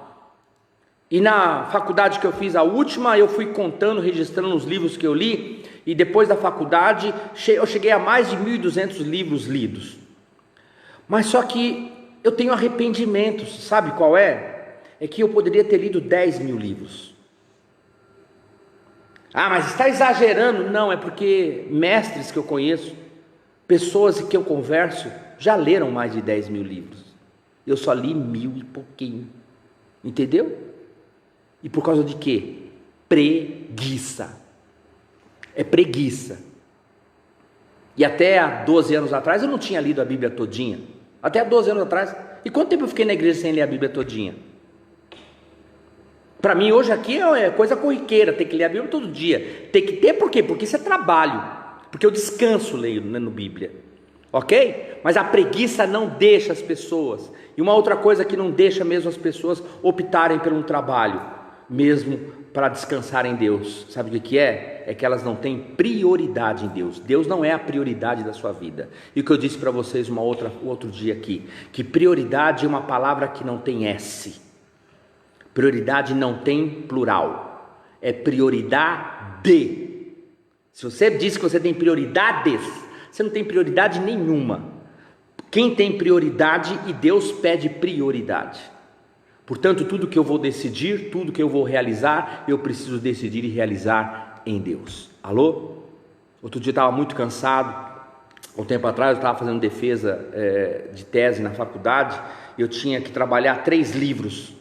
E na faculdade que eu fiz, a última, eu fui contando, registrando os livros que eu li, e depois da faculdade, eu cheguei a mais de 1.200 livros lidos. Mas só que eu tenho arrependimentos, sabe qual é? É que eu poderia ter lido 10 mil livros. Ah, mas está exagerando. Não, é porque mestres que eu conheço, pessoas que eu converso, já leram mais de 10 mil livros. Eu só li 1.000 e pouquinho. Entendeu? E por causa de quê? Preguiça. É preguiça. E até há 12 anos atrás eu não tinha lido a Bíblia todinha. Até há 12 anos atrás. E quanto tempo eu fiquei na igreja sem ler a Bíblia todinha? Para mim hoje aqui é coisa corriqueira, tem que ler a Bíblia todo dia. Tem que ter por quê? Porque isso é trabalho. Porque eu descanso lendo Bíblia. ok? Mas a preguiça não deixa as pessoas, e uma outra coisa que não deixa mesmo as pessoas optarem por um trabalho, mesmo para descansar em Deus, sabe o que é? É que elas não têm prioridade em Deus. Deus não é a prioridade da sua vida. E o que eu disse para vocês outro dia aqui, que prioridade é uma palavra que não tem S, prioridade não tem plural, é prioridade. Se você diz que você tem prioridades, você não tem prioridade nenhuma. Quem tem prioridade, e Deus pede prioridade. Portanto, tudo que eu vou decidir, tudo que eu vou realizar, eu preciso decidir e realizar em Deus. Alô? Outro dia eu estava muito cansado. Um tempo atrás eu estava fazendo defesa de tese na faculdade. E eu tinha que trabalhar 3 livros,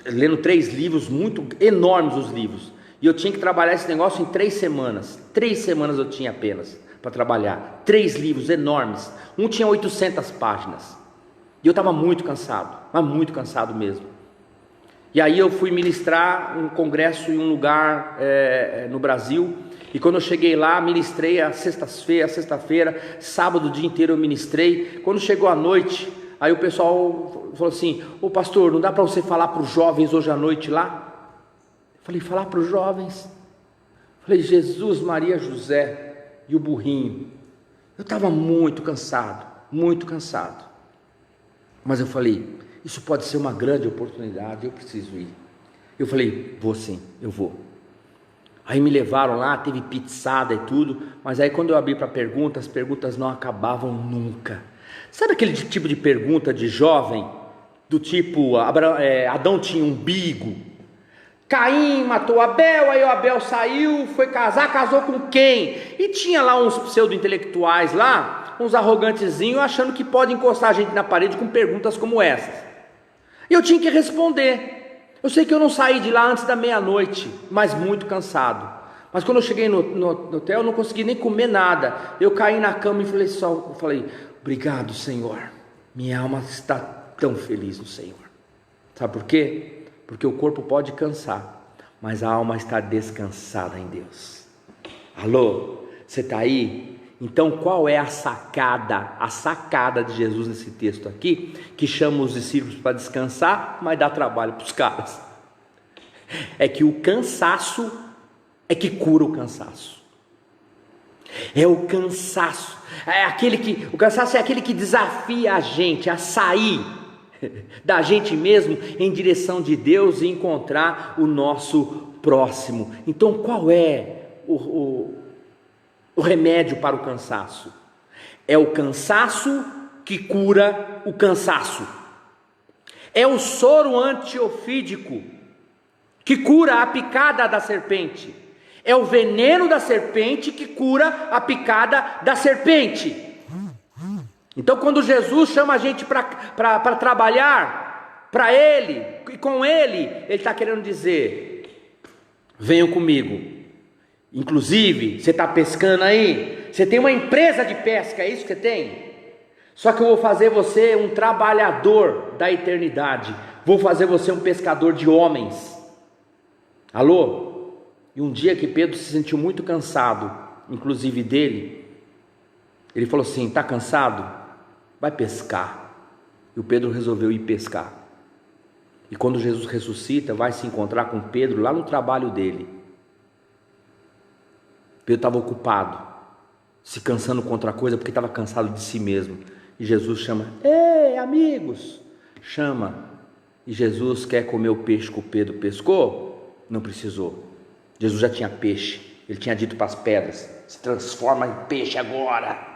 lendo 3 livros, muito enormes os livros. E eu tinha que trabalhar esse negócio em 3 semanas. 3 semanas eu tinha apenas para trabalhar. 3 livros enormes. Um tinha 800 páginas. E eu estava muito cansado, mas muito cansado mesmo. E aí eu fui ministrar um congresso em um lugar no Brasil. E quando eu cheguei lá, ministrei a sexta-feira, sábado o dia inteiro eu ministrei. Quando chegou a noite, aí o pessoal falou assim: ô pastor, não dá para você falar para os jovens hoje à noite lá? Eu falei: falar para os jovens? Eu falei: Jesus, Maria, José e o burrinho. Eu estava muito cansado, muito cansado. Mas eu falei: isso pode ser uma grande oportunidade, eu preciso ir. Eu falei: vou sim, eu vou. Aí me levaram lá, teve pizzada e tudo, mas aí quando eu abri para perguntas, as perguntas não acabavam nunca. Sabe aquele tipo de pergunta de jovem? Do tipo, Adão tinha um umbigo, Caim matou Abel, aí o Abel saiu, foi casar, casou com quem? E tinha lá uns pseudo-intelectuais lá, uns arrogantezinhos, achando que pode encostar a gente na parede com perguntas como essas. E eu tinha que responder. Eu sei que eu não saí de lá antes da meia-noite, mas muito cansado. Mas quando eu cheguei no hotel, eu não consegui nem comer nada. Eu caí na cama e falei: obrigado, Senhor. Minha alma está tão feliz no Senhor. Sabe por quê? Porque o corpo pode cansar, mas a alma está descansada em Deus. Alô? Você está aí? Então qual é a sacada de Jesus nesse texto aqui, que chama os discípulos para descansar, mas dá trabalho para os caras? É que o cansaço é que cura o cansaço. É o cansaço, o cansaço é aquele que desafia a gente a sair da gente mesmo em direção de Deus e encontrar o nosso próximo. Então qual é o remédio para o cansaço? É o cansaço que cura o cansaço. É o soro antiofídico que cura a picada da serpente. É o veneno da serpente que cura a picada da serpente. Então quando Jesus chama a gente para trabalhar para Ele e com Ele está querendo dizer: venham comigo. Inclusive, você está pescando aí, você tem uma empresa de pesca, é isso que você tem? Só que eu vou fazer você um trabalhador da eternidade, vou fazer você um pescador de homens. Alô? E um dia que Pedro se sentiu muito cansado, inclusive dele, ele falou assim: está cansado? Vai pescar. E o Pedro resolveu ir pescar. E quando Jesus ressuscita, vai se encontrar com Pedro lá no trabalho dele. Pedro estava ocupado, se cansando com outra coisa, porque estava cansado de si mesmo. E Jesus chama: ei, amigos, chama. E Jesus quer comer o peixe que o Pedro pescou? Não precisou. Jesus já tinha peixe. Ele tinha dito para as pedras: se transforma em peixe agora.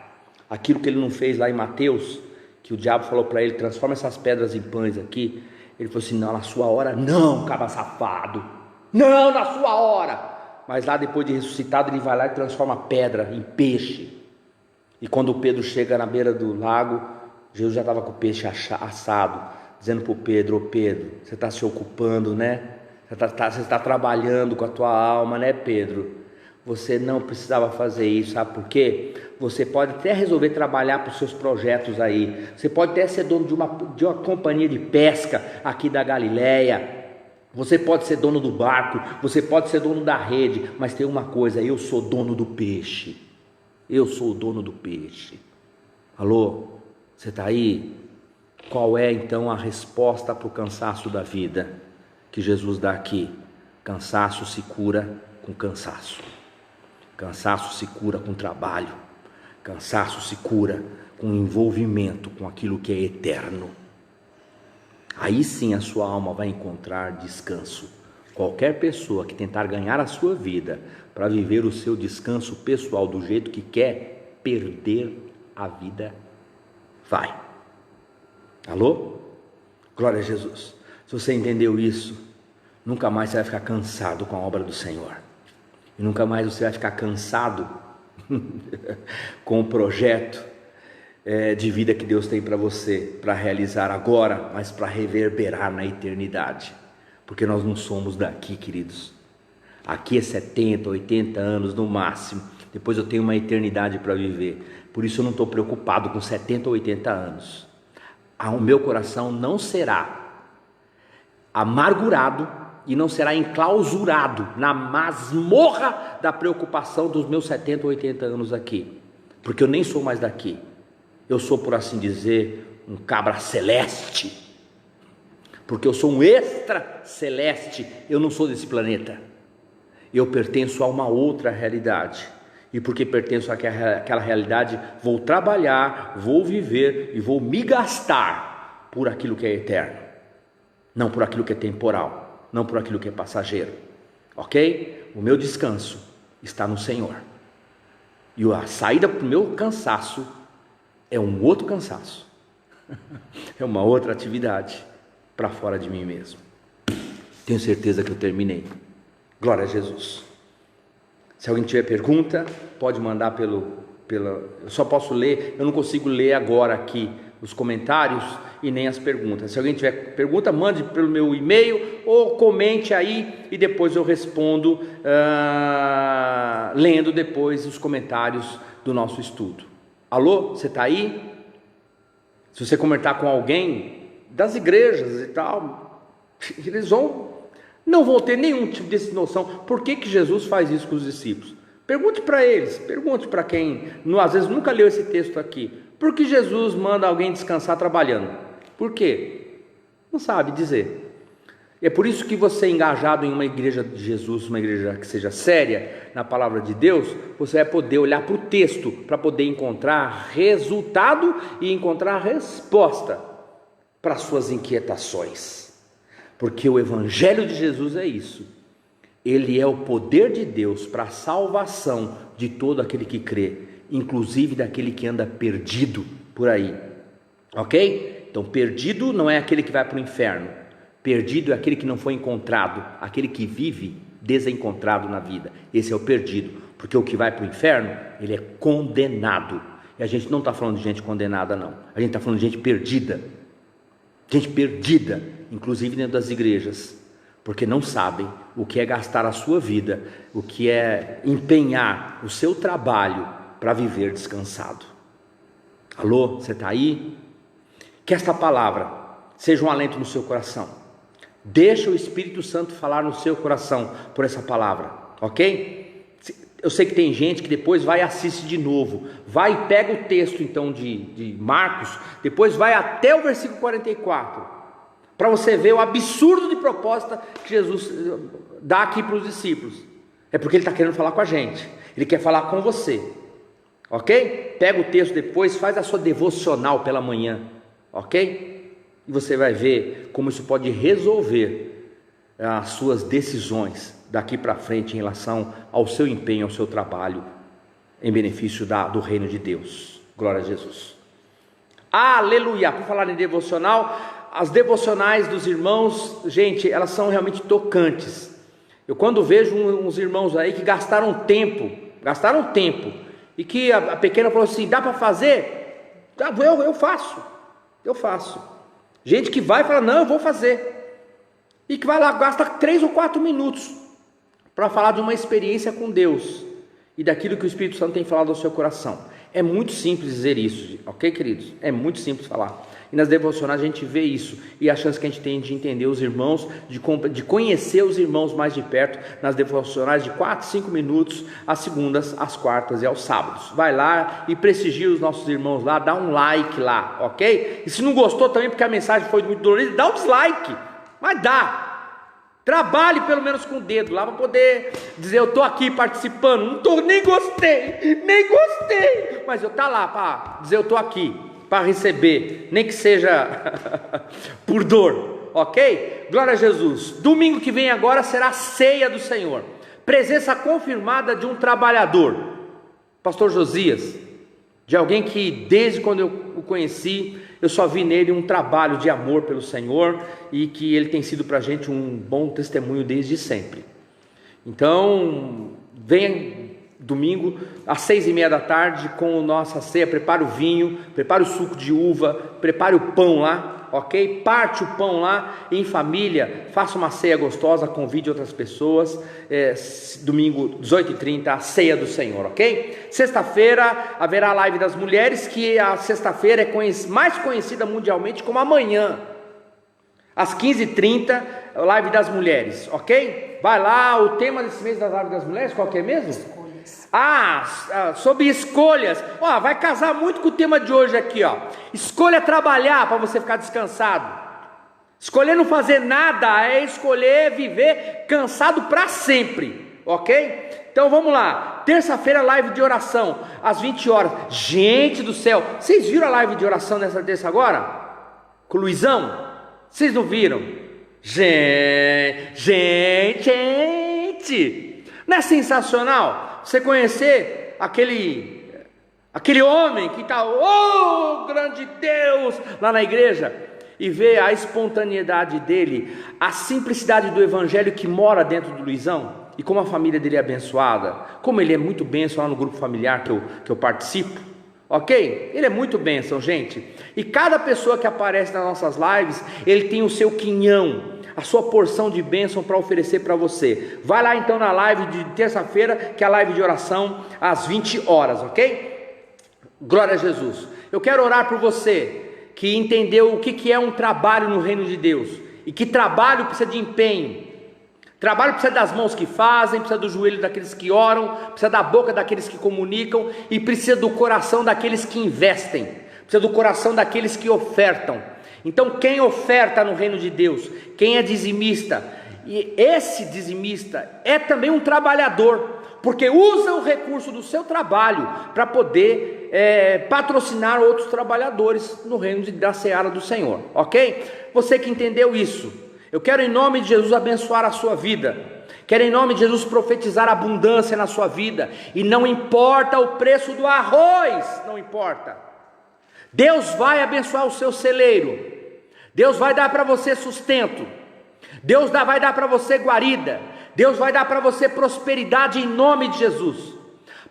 Aquilo que ele não fez lá em Mateus, que o diabo falou para ele: transforma essas pedras em pães aqui. Ele falou assim: não, na sua hora não, cabra safado, não, na sua hora. Mas lá depois de ressuscitado, ele vai lá e transforma a pedra em peixe. E quando o Pedro chega na beira do lago, Jesus já estava com o peixe assado, dizendo para o Pedro: ô Pedro, você está se ocupando, né? Você está trabalhando com a tua alma, né, Pedro? Você não precisava fazer isso, sabe por quê? Você pode até resolver trabalhar para os seus projetos aí. Você pode até ser dono de uma companhia de pesca aqui da Galileia. Você pode ser dono do barco, você pode ser dono da rede, mas tem uma coisa: eu sou dono do peixe. Eu sou o dono do peixe. Alô, você está aí? Qual é então a resposta para o cansaço da vida que Jesus dá aqui? Cansaço se cura com cansaço. Cansaço se cura com trabalho. Cansaço se cura com envolvimento com aquilo que é eterno. Aí sim a sua alma vai encontrar descanso. Qualquer pessoa que tentar ganhar a sua vida para viver o seu descanso pessoal do jeito que quer, perder a vida vai. Alô? Glória a Jesus. Se você entendeu isso, nunca mais você vai ficar cansado com a obra do Senhor. E nunca mais você vai ficar cansado com o projeto de vida que Deus tem para você, para realizar agora, mas para reverberar na eternidade. Porque nós não somos daqui, queridos. Aqui é 70, 80 anos no máximo. Depois eu tenho uma eternidade para viver. Por isso eu não estou preocupado com 70 ou 80 anos. O meu coração não será amargurado e não será enclausurado na masmorra da preocupação dos meus 70 ou 80 anos aqui. Porque eu nem sou mais daqui. Eu sou, por assim dizer, um cabra celeste. Porque eu sou um extra celeste. Eu não sou desse planeta. Eu pertenço a uma outra realidade. E porque pertenço àquela realidade, vou trabalhar, vou viver e vou me gastar por aquilo que é eterno. Não por aquilo que é temporal. Não por aquilo que é passageiro. Ok? O meu descanso está no Senhor. E a saída para o meu cansaço é um outro cansaço. É uma outra atividade para fora de mim mesmo. Tenho certeza que eu terminei. Glória a Jesus. Se alguém tiver pergunta, pode mandar eu só posso ler, eu não consigo ler agora aqui os comentários e nem as perguntas. Se alguém tiver pergunta, mande pelo meu e-mail ou comente aí e depois eu respondo, lendo depois os comentários do nosso estudo. Alô, você está aí? Se você comentar com alguém das igrejas e tal, eles não vão ter nenhum tipo de noção. Por que Jesus faz isso com os discípulos? Pergunte para eles, pergunte para quem às vezes nunca leu esse texto aqui. Por que Jesus manda alguém descansar trabalhando? Por quê? Não sabe dizer. É por isso que você é engajado em uma igreja de Jesus, uma igreja que seja séria na palavra de Deus, você vai poder olhar para o texto para poder encontrar resultado e encontrar resposta para suas inquietações. Porque o evangelho de Jesus é isso. Ele é o poder de Deus para a salvação de todo aquele que crê, inclusive daquele que anda perdido por aí. Ok? Então perdido não é aquele que vai para o inferno. Perdido é aquele que não foi encontrado, aquele que vive desencontrado na vida. Esse é o perdido, porque o que vai para o inferno, ele é condenado. E a gente não está falando de gente condenada, não. A gente está falando de gente perdida. Gente perdida, inclusive dentro das igrejas, porque não sabem o que é gastar a sua vida, o que é empenhar o seu trabalho para viver descansado. Alô, você está aí? Que esta palavra seja um alento no seu coração. Deixa o Espírito Santo falar no seu coração por essa palavra, ok? Eu sei que tem gente que depois vai e assiste de novo, vai e pega o texto então de Marcos, depois vai até o versículo 44, para você ver o absurdo de proposta que Jesus dá aqui para os discípulos. É porque ele está querendo falar com a gente, ele quer falar com você, ok? Pega o texto depois, faz a sua devocional pela manhã, ok? E você vai ver como isso pode resolver as suas decisões daqui para frente em relação ao seu empenho, ao seu trabalho em benefício do reino de Deus. Glória a Jesus. Aleluia! Por falar em devocional, as devocionais dos irmãos, gente, elas são realmente tocantes. Eu quando vejo uns irmãos aí que gastaram tempo, e que a pequena falou assim, dá para fazer? Eu faço. Gente que vai e fala, não, eu vou fazer. E que vai lá, gasta 3 ou 4 minutos para falar de uma experiência com Deus e daquilo que o Espírito Santo tem falado ao seu coração. É muito simples dizer isso, ok, queridos? É muito simples falar. E nas devocionais a gente vê isso, e a chance que a gente tem de entender os irmãos, de conhecer os irmãos mais de perto, nas devocionais de 4, 5 minutos, às segundas, às quartas e aos sábados. Vai lá e prestigia os nossos irmãos lá, dá um like lá, ok? E se não gostou também porque a mensagem foi muito dolorida, dá um dislike, mas dá. Trabalhe pelo menos com o dedo lá para poder dizer: eu estou aqui participando, não estou, nem gostei, mas eu estou lá para dizer: eu estou aqui para receber, nem que seja por dor, ok? Glória a Jesus. Domingo que vem agora será a ceia do Senhor, presença confirmada de um trabalhador, pastor Josias, de alguém que desde quando eu o conheci, eu só vi nele um trabalho de amor pelo Senhor, e que ele tem sido para a gente um bom testemunho desde sempre. Então, venha domingo às 6:30 da tarde com a nossa ceia. Prepare o vinho, prepare o suco de uva, prepare o pão lá, ok? Parte o pão lá em família, faça uma ceia gostosa, convide outras pessoas. Domingo 18h30, a ceia do Senhor, ok? Sexta-feira haverá a live das mulheres, que a sexta-feira é mais conhecida mundialmente como amanhã, às 15h30, live das mulheres, ok? Vai lá. O tema desse mês da live das mulheres qual que é mesmo? Sobre escolhas. Vai casar muito com o tema de hoje aqui, ó. Escolha trabalhar para você ficar descansado. Escolher não fazer nada é escolher viver cansado para sempre, ok? Então vamos lá. Terça-feira, live de oração às 20 horas. Gente do céu, vocês viram a live de oração nessa terça agora? Com o Luizão? Vocês não viram? Gente, não é sensacional você conhecer aquele homem que está, oh grande Deus, lá na igreja, e ver a espontaneidade dele, a simplicidade do evangelho que mora dentro do Luizão, e como a família dele é abençoada, como ele é muito bênção lá no grupo familiar que eu participo, ok? Ele é muito bênção, gente. E cada pessoa que aparece nas nossas lives, ele tem o seu quinhão, a sua porção de bênção para oferecer para você. Vai lá então na live de terça-feira, que é a live de oração às 20 horas, ok? Glória a Jesus. Eu quero orar por você que entendeu o que é um trabalho no reino de Deus, e que trabalho precisa de empenho. Trabalho precisa das mãos que fazem, precisa do joelho daqueles que oram, precisa da boca daqueles que comunicam, e precisa do coração daqueles que investem, precisa do coração daqueles que ofertam. Então quem oferta no reino de Deus, quem é dizimista, e esse dizimista é também um trabalhador, porque usa o recurso do seu trabalho para poder patrocinar outros trabalhadores no reino da seara do Senhor, ok? Você que entendeu isso, eu quero em nome de Jesus abençoar a sua vida, quero em nome de Jesus profetizar abundância na sua vida, e não importa o preço do arroz, não importa, Deus vai abençoar o seu celeiro, Deus vai dar para você sustento, Deus vai dar para você guarida, Deus vai dar para você prosperidade em nome de Jesus,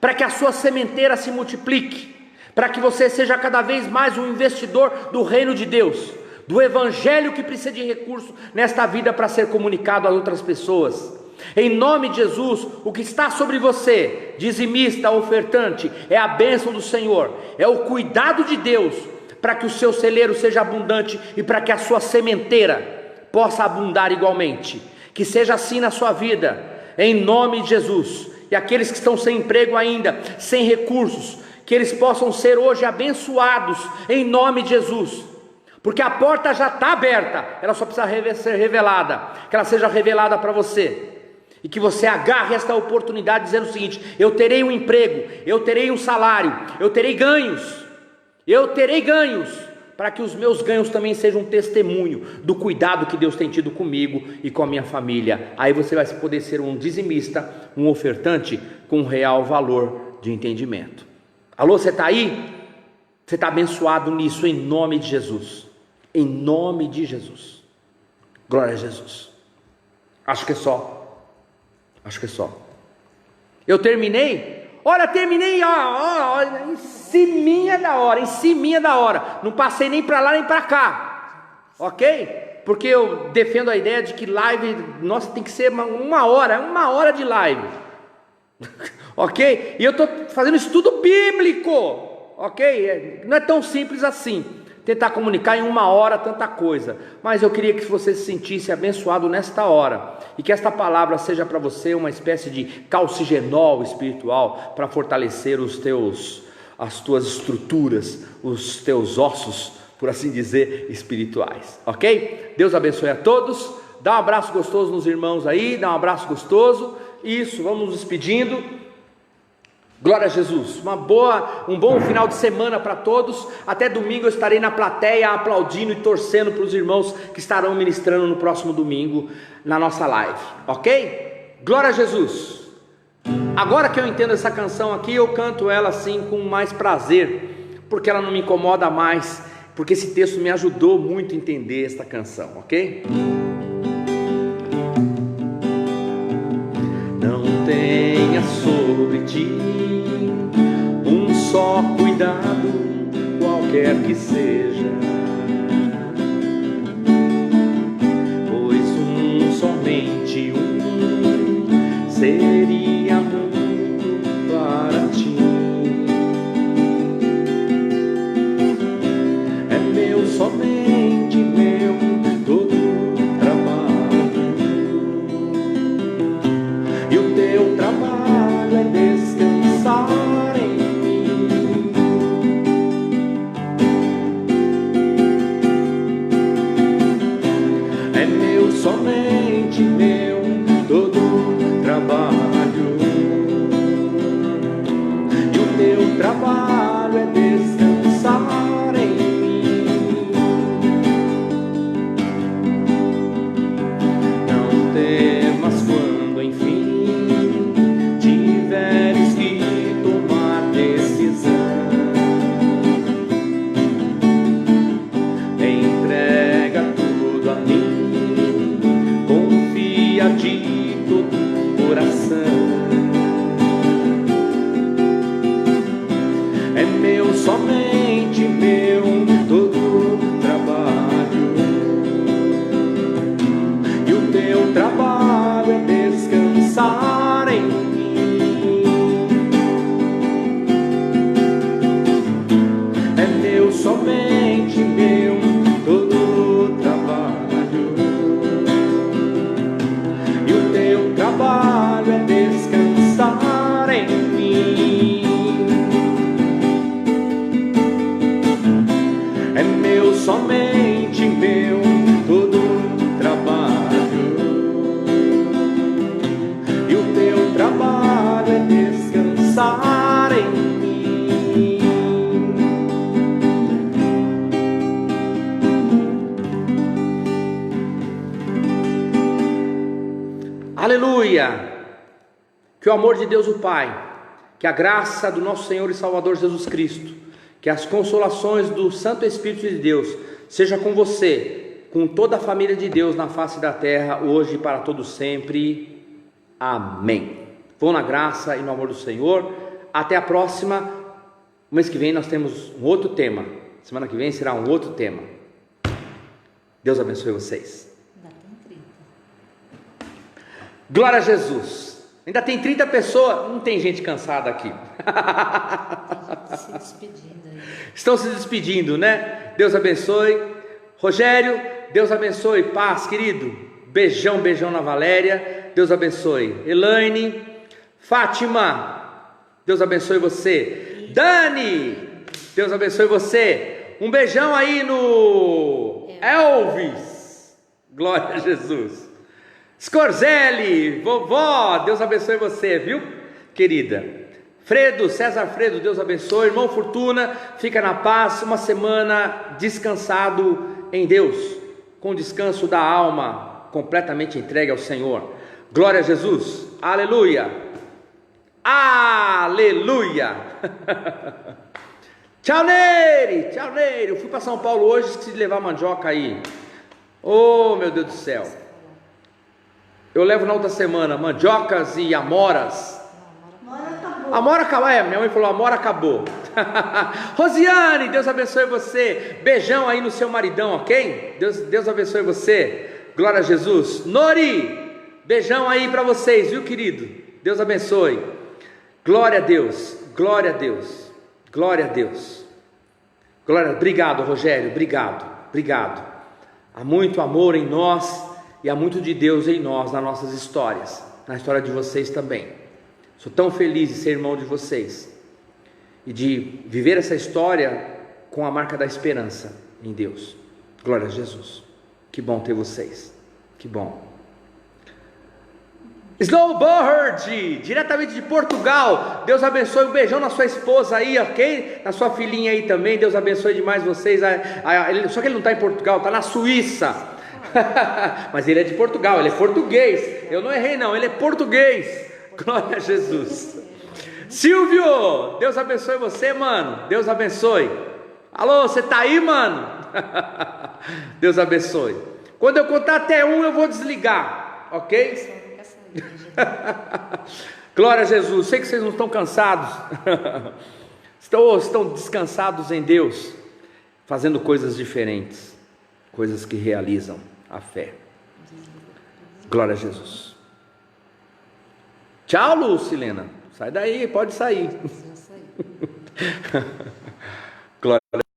para que a sua sementeira se multiplique, para que você seja cada vez mais um investidor do reino de Deus, do evangelho que precisa de recurso nesta vida para ser comunicado a outras pessoas. Em nome de Jesus, o que está sobre você, dizimista, ofertante, é a bênção do Senhor, é o cuidado de Deus, para que o seu celeiro seja abundante e para que a sua sementeira possa abundar igualmente. Que seja assim na sua vida, em nome de Jesus. E aqueles que estão sem emprego ainda, sem recursos, que eles possam ser hoje abençoados, em nome de Jesus, porque a porta já está aberta, ela só precisa ser revelada, que ela seja revelada para você, e que você agarre esta oportunidade dizendo o seguinte: eu terei um emprego, eu terei um salário, eu terei ganhos, para que os meus ganhos também sejam um testemunho do cuidado que Deus tem tido comigo e com a minha família. Aí você vai poder ser um dizimista, um ofertante com um real valor de entendimento. Alô, você está aí? Você está abençoado nisso em nome de Jesus, em nome de Jesus. Glória a Jesus. Acho que é só. Eu terminei? Olha, terminei, em ciminha da hora, não passei nem para lá nem para cá, ok? Porque eu defendo a ideia de que live, nossa, tem que ser uma hora de live, ok? E eu estou fazendo estudo bíblico, ok? Não é tão simples assim, tentar comunicar em 1 hora tanta coisa, mas eu queria que você se sentisse abençoado nesta hora, e que esta palavra seja para você uma espécie de calcigenol espiritual, para fortalecer as tuas estruturas, os teus ossos, por assim dizer, espirituais, ok? Deus abençoe a todos. Dá um abraço gostoso nos irmãos aí, dá um abraço gostoso. Isso, vamos nos despedindo. Glória a Jesus. Um bom final de semana para todos. Até domingo eu estarei na plateia aplaudindo e torcendo para os irmãos que estarão ministrando no próximo domingo na nossa live, ok? Glória a Jesus. Agora que eu entendo essa canção aqui, eu canto ela assim com mais prazer, porque ela não me incomoda mais, porque esse texto me ajudou muito a entender esta canção, ok? Não tenha sobre ti um só cuidado, qualquer que seja, pois somente seria muito para ti. É meu, somente meu, todo trabalho, e o teu trabalho é descansar em mim. É meu, somente meu, todo trabalho, e o teu trabalho é descansar em mim. Não temas quando enfim tiveres que tomar decisão. Entrega tudo a mim, confia de todo o coração. É meu, somente meu, todo trabalho, e o teu trabalho é descansar em mim. É meu, somente meu, todo trabalho, e o teu trabalho é descansar em mim. É meu, somente meu, todo trabalho, e o teu trabalho é descansar em mim. Aleluia! Que o amor de Deus o Pai, que a graça do nosso Senhor e Salvador Jesus Cristo, que as consolações do Santo Espírito de Deus seja com você, com toda a família de Deus na face da terra, hoje e para todo sempre. Amém. Vão na graça e no amor do Senhor. Até a próxima. O mês que vem nós temos um outro tema. Semana que vem será um outro tema. Deus abençoe vocês. Ainda tem 30. Glória a Jesus. Ainda tem 30 pessoas. Não tem gente cansada aqui. Tem gente se despedindo aí. Estão se despedindo, né? Deus abençoe. Rogério, Deus abençoe. Paz, querido. Beijão, beijão na Valéria. Deus abençoe. Elaine, Fátima, Deus abençoe você. Dani, Deus abençoe você. Um beijão aí no Elvis. Glória a Jesus. Scorzelli, vovó, Deus abençoe você, viu, querida? Fredo, César Fredo, Deus abençoe. Irmão Fortuna, fica na paz. Uma semana descansado em Deus, com descanso da alma, completamente entregue ao Senhor. Glória a Jesus, aleluia, aleluia. Tchau, Nery, tchau, Nery. Eu fui para São Paulo hoje, esqueci de levar mandioca aí. Oh, meu Deus do céu. Eu levo na outra semana mandiocas e amoras. Amora acabou, minha mãe falou, amora acabou. Rosiane, Deus abençoe você. Beijão aí no seu maridão, ok? Deus abençoe você. Glória a Jesus. Nori, beijão aí para vocês, viu, querido? Deus abençoe. Glória a Deus, glória a Deus. Glória a Deus. Glória, obrigado, Rogério, obrigado. Há muito amor em nós e há muito de Deus em nós, nas nossas histórias, na história de vocês também. Sou tão feliz de ser irmão de vocês e de viver essa história com a marca da esperança em Deus. Glória a Jesus. Que bom ter vocês. Que bom. Snowbird, diretamente de Portugal. Deus abençoe, um beijão na sua esposa aí, ok? Na sua filhinha aí também. Deus abençoe demais vocês. Só que ele não está em Portugal, está na Suíça. Mas ele é de Portugal, ele é português. Eu não errei não, ele é português. Glória a Jesus. Silvio, Deus abençoe você, mano. Deus abençoe. Alô, você tá aí, mano? Deus abençoe. Quando eu contar até 1 eu vou desligar, ok? Glória a Jesus. Sei que vocês não estão cansados. Estão descansados em Deus, fazendo coisas diferentes, coisas que realizam a fé. Glória a Jesus. Tchau, Lucilena. Sai daí, pode sair. Glória a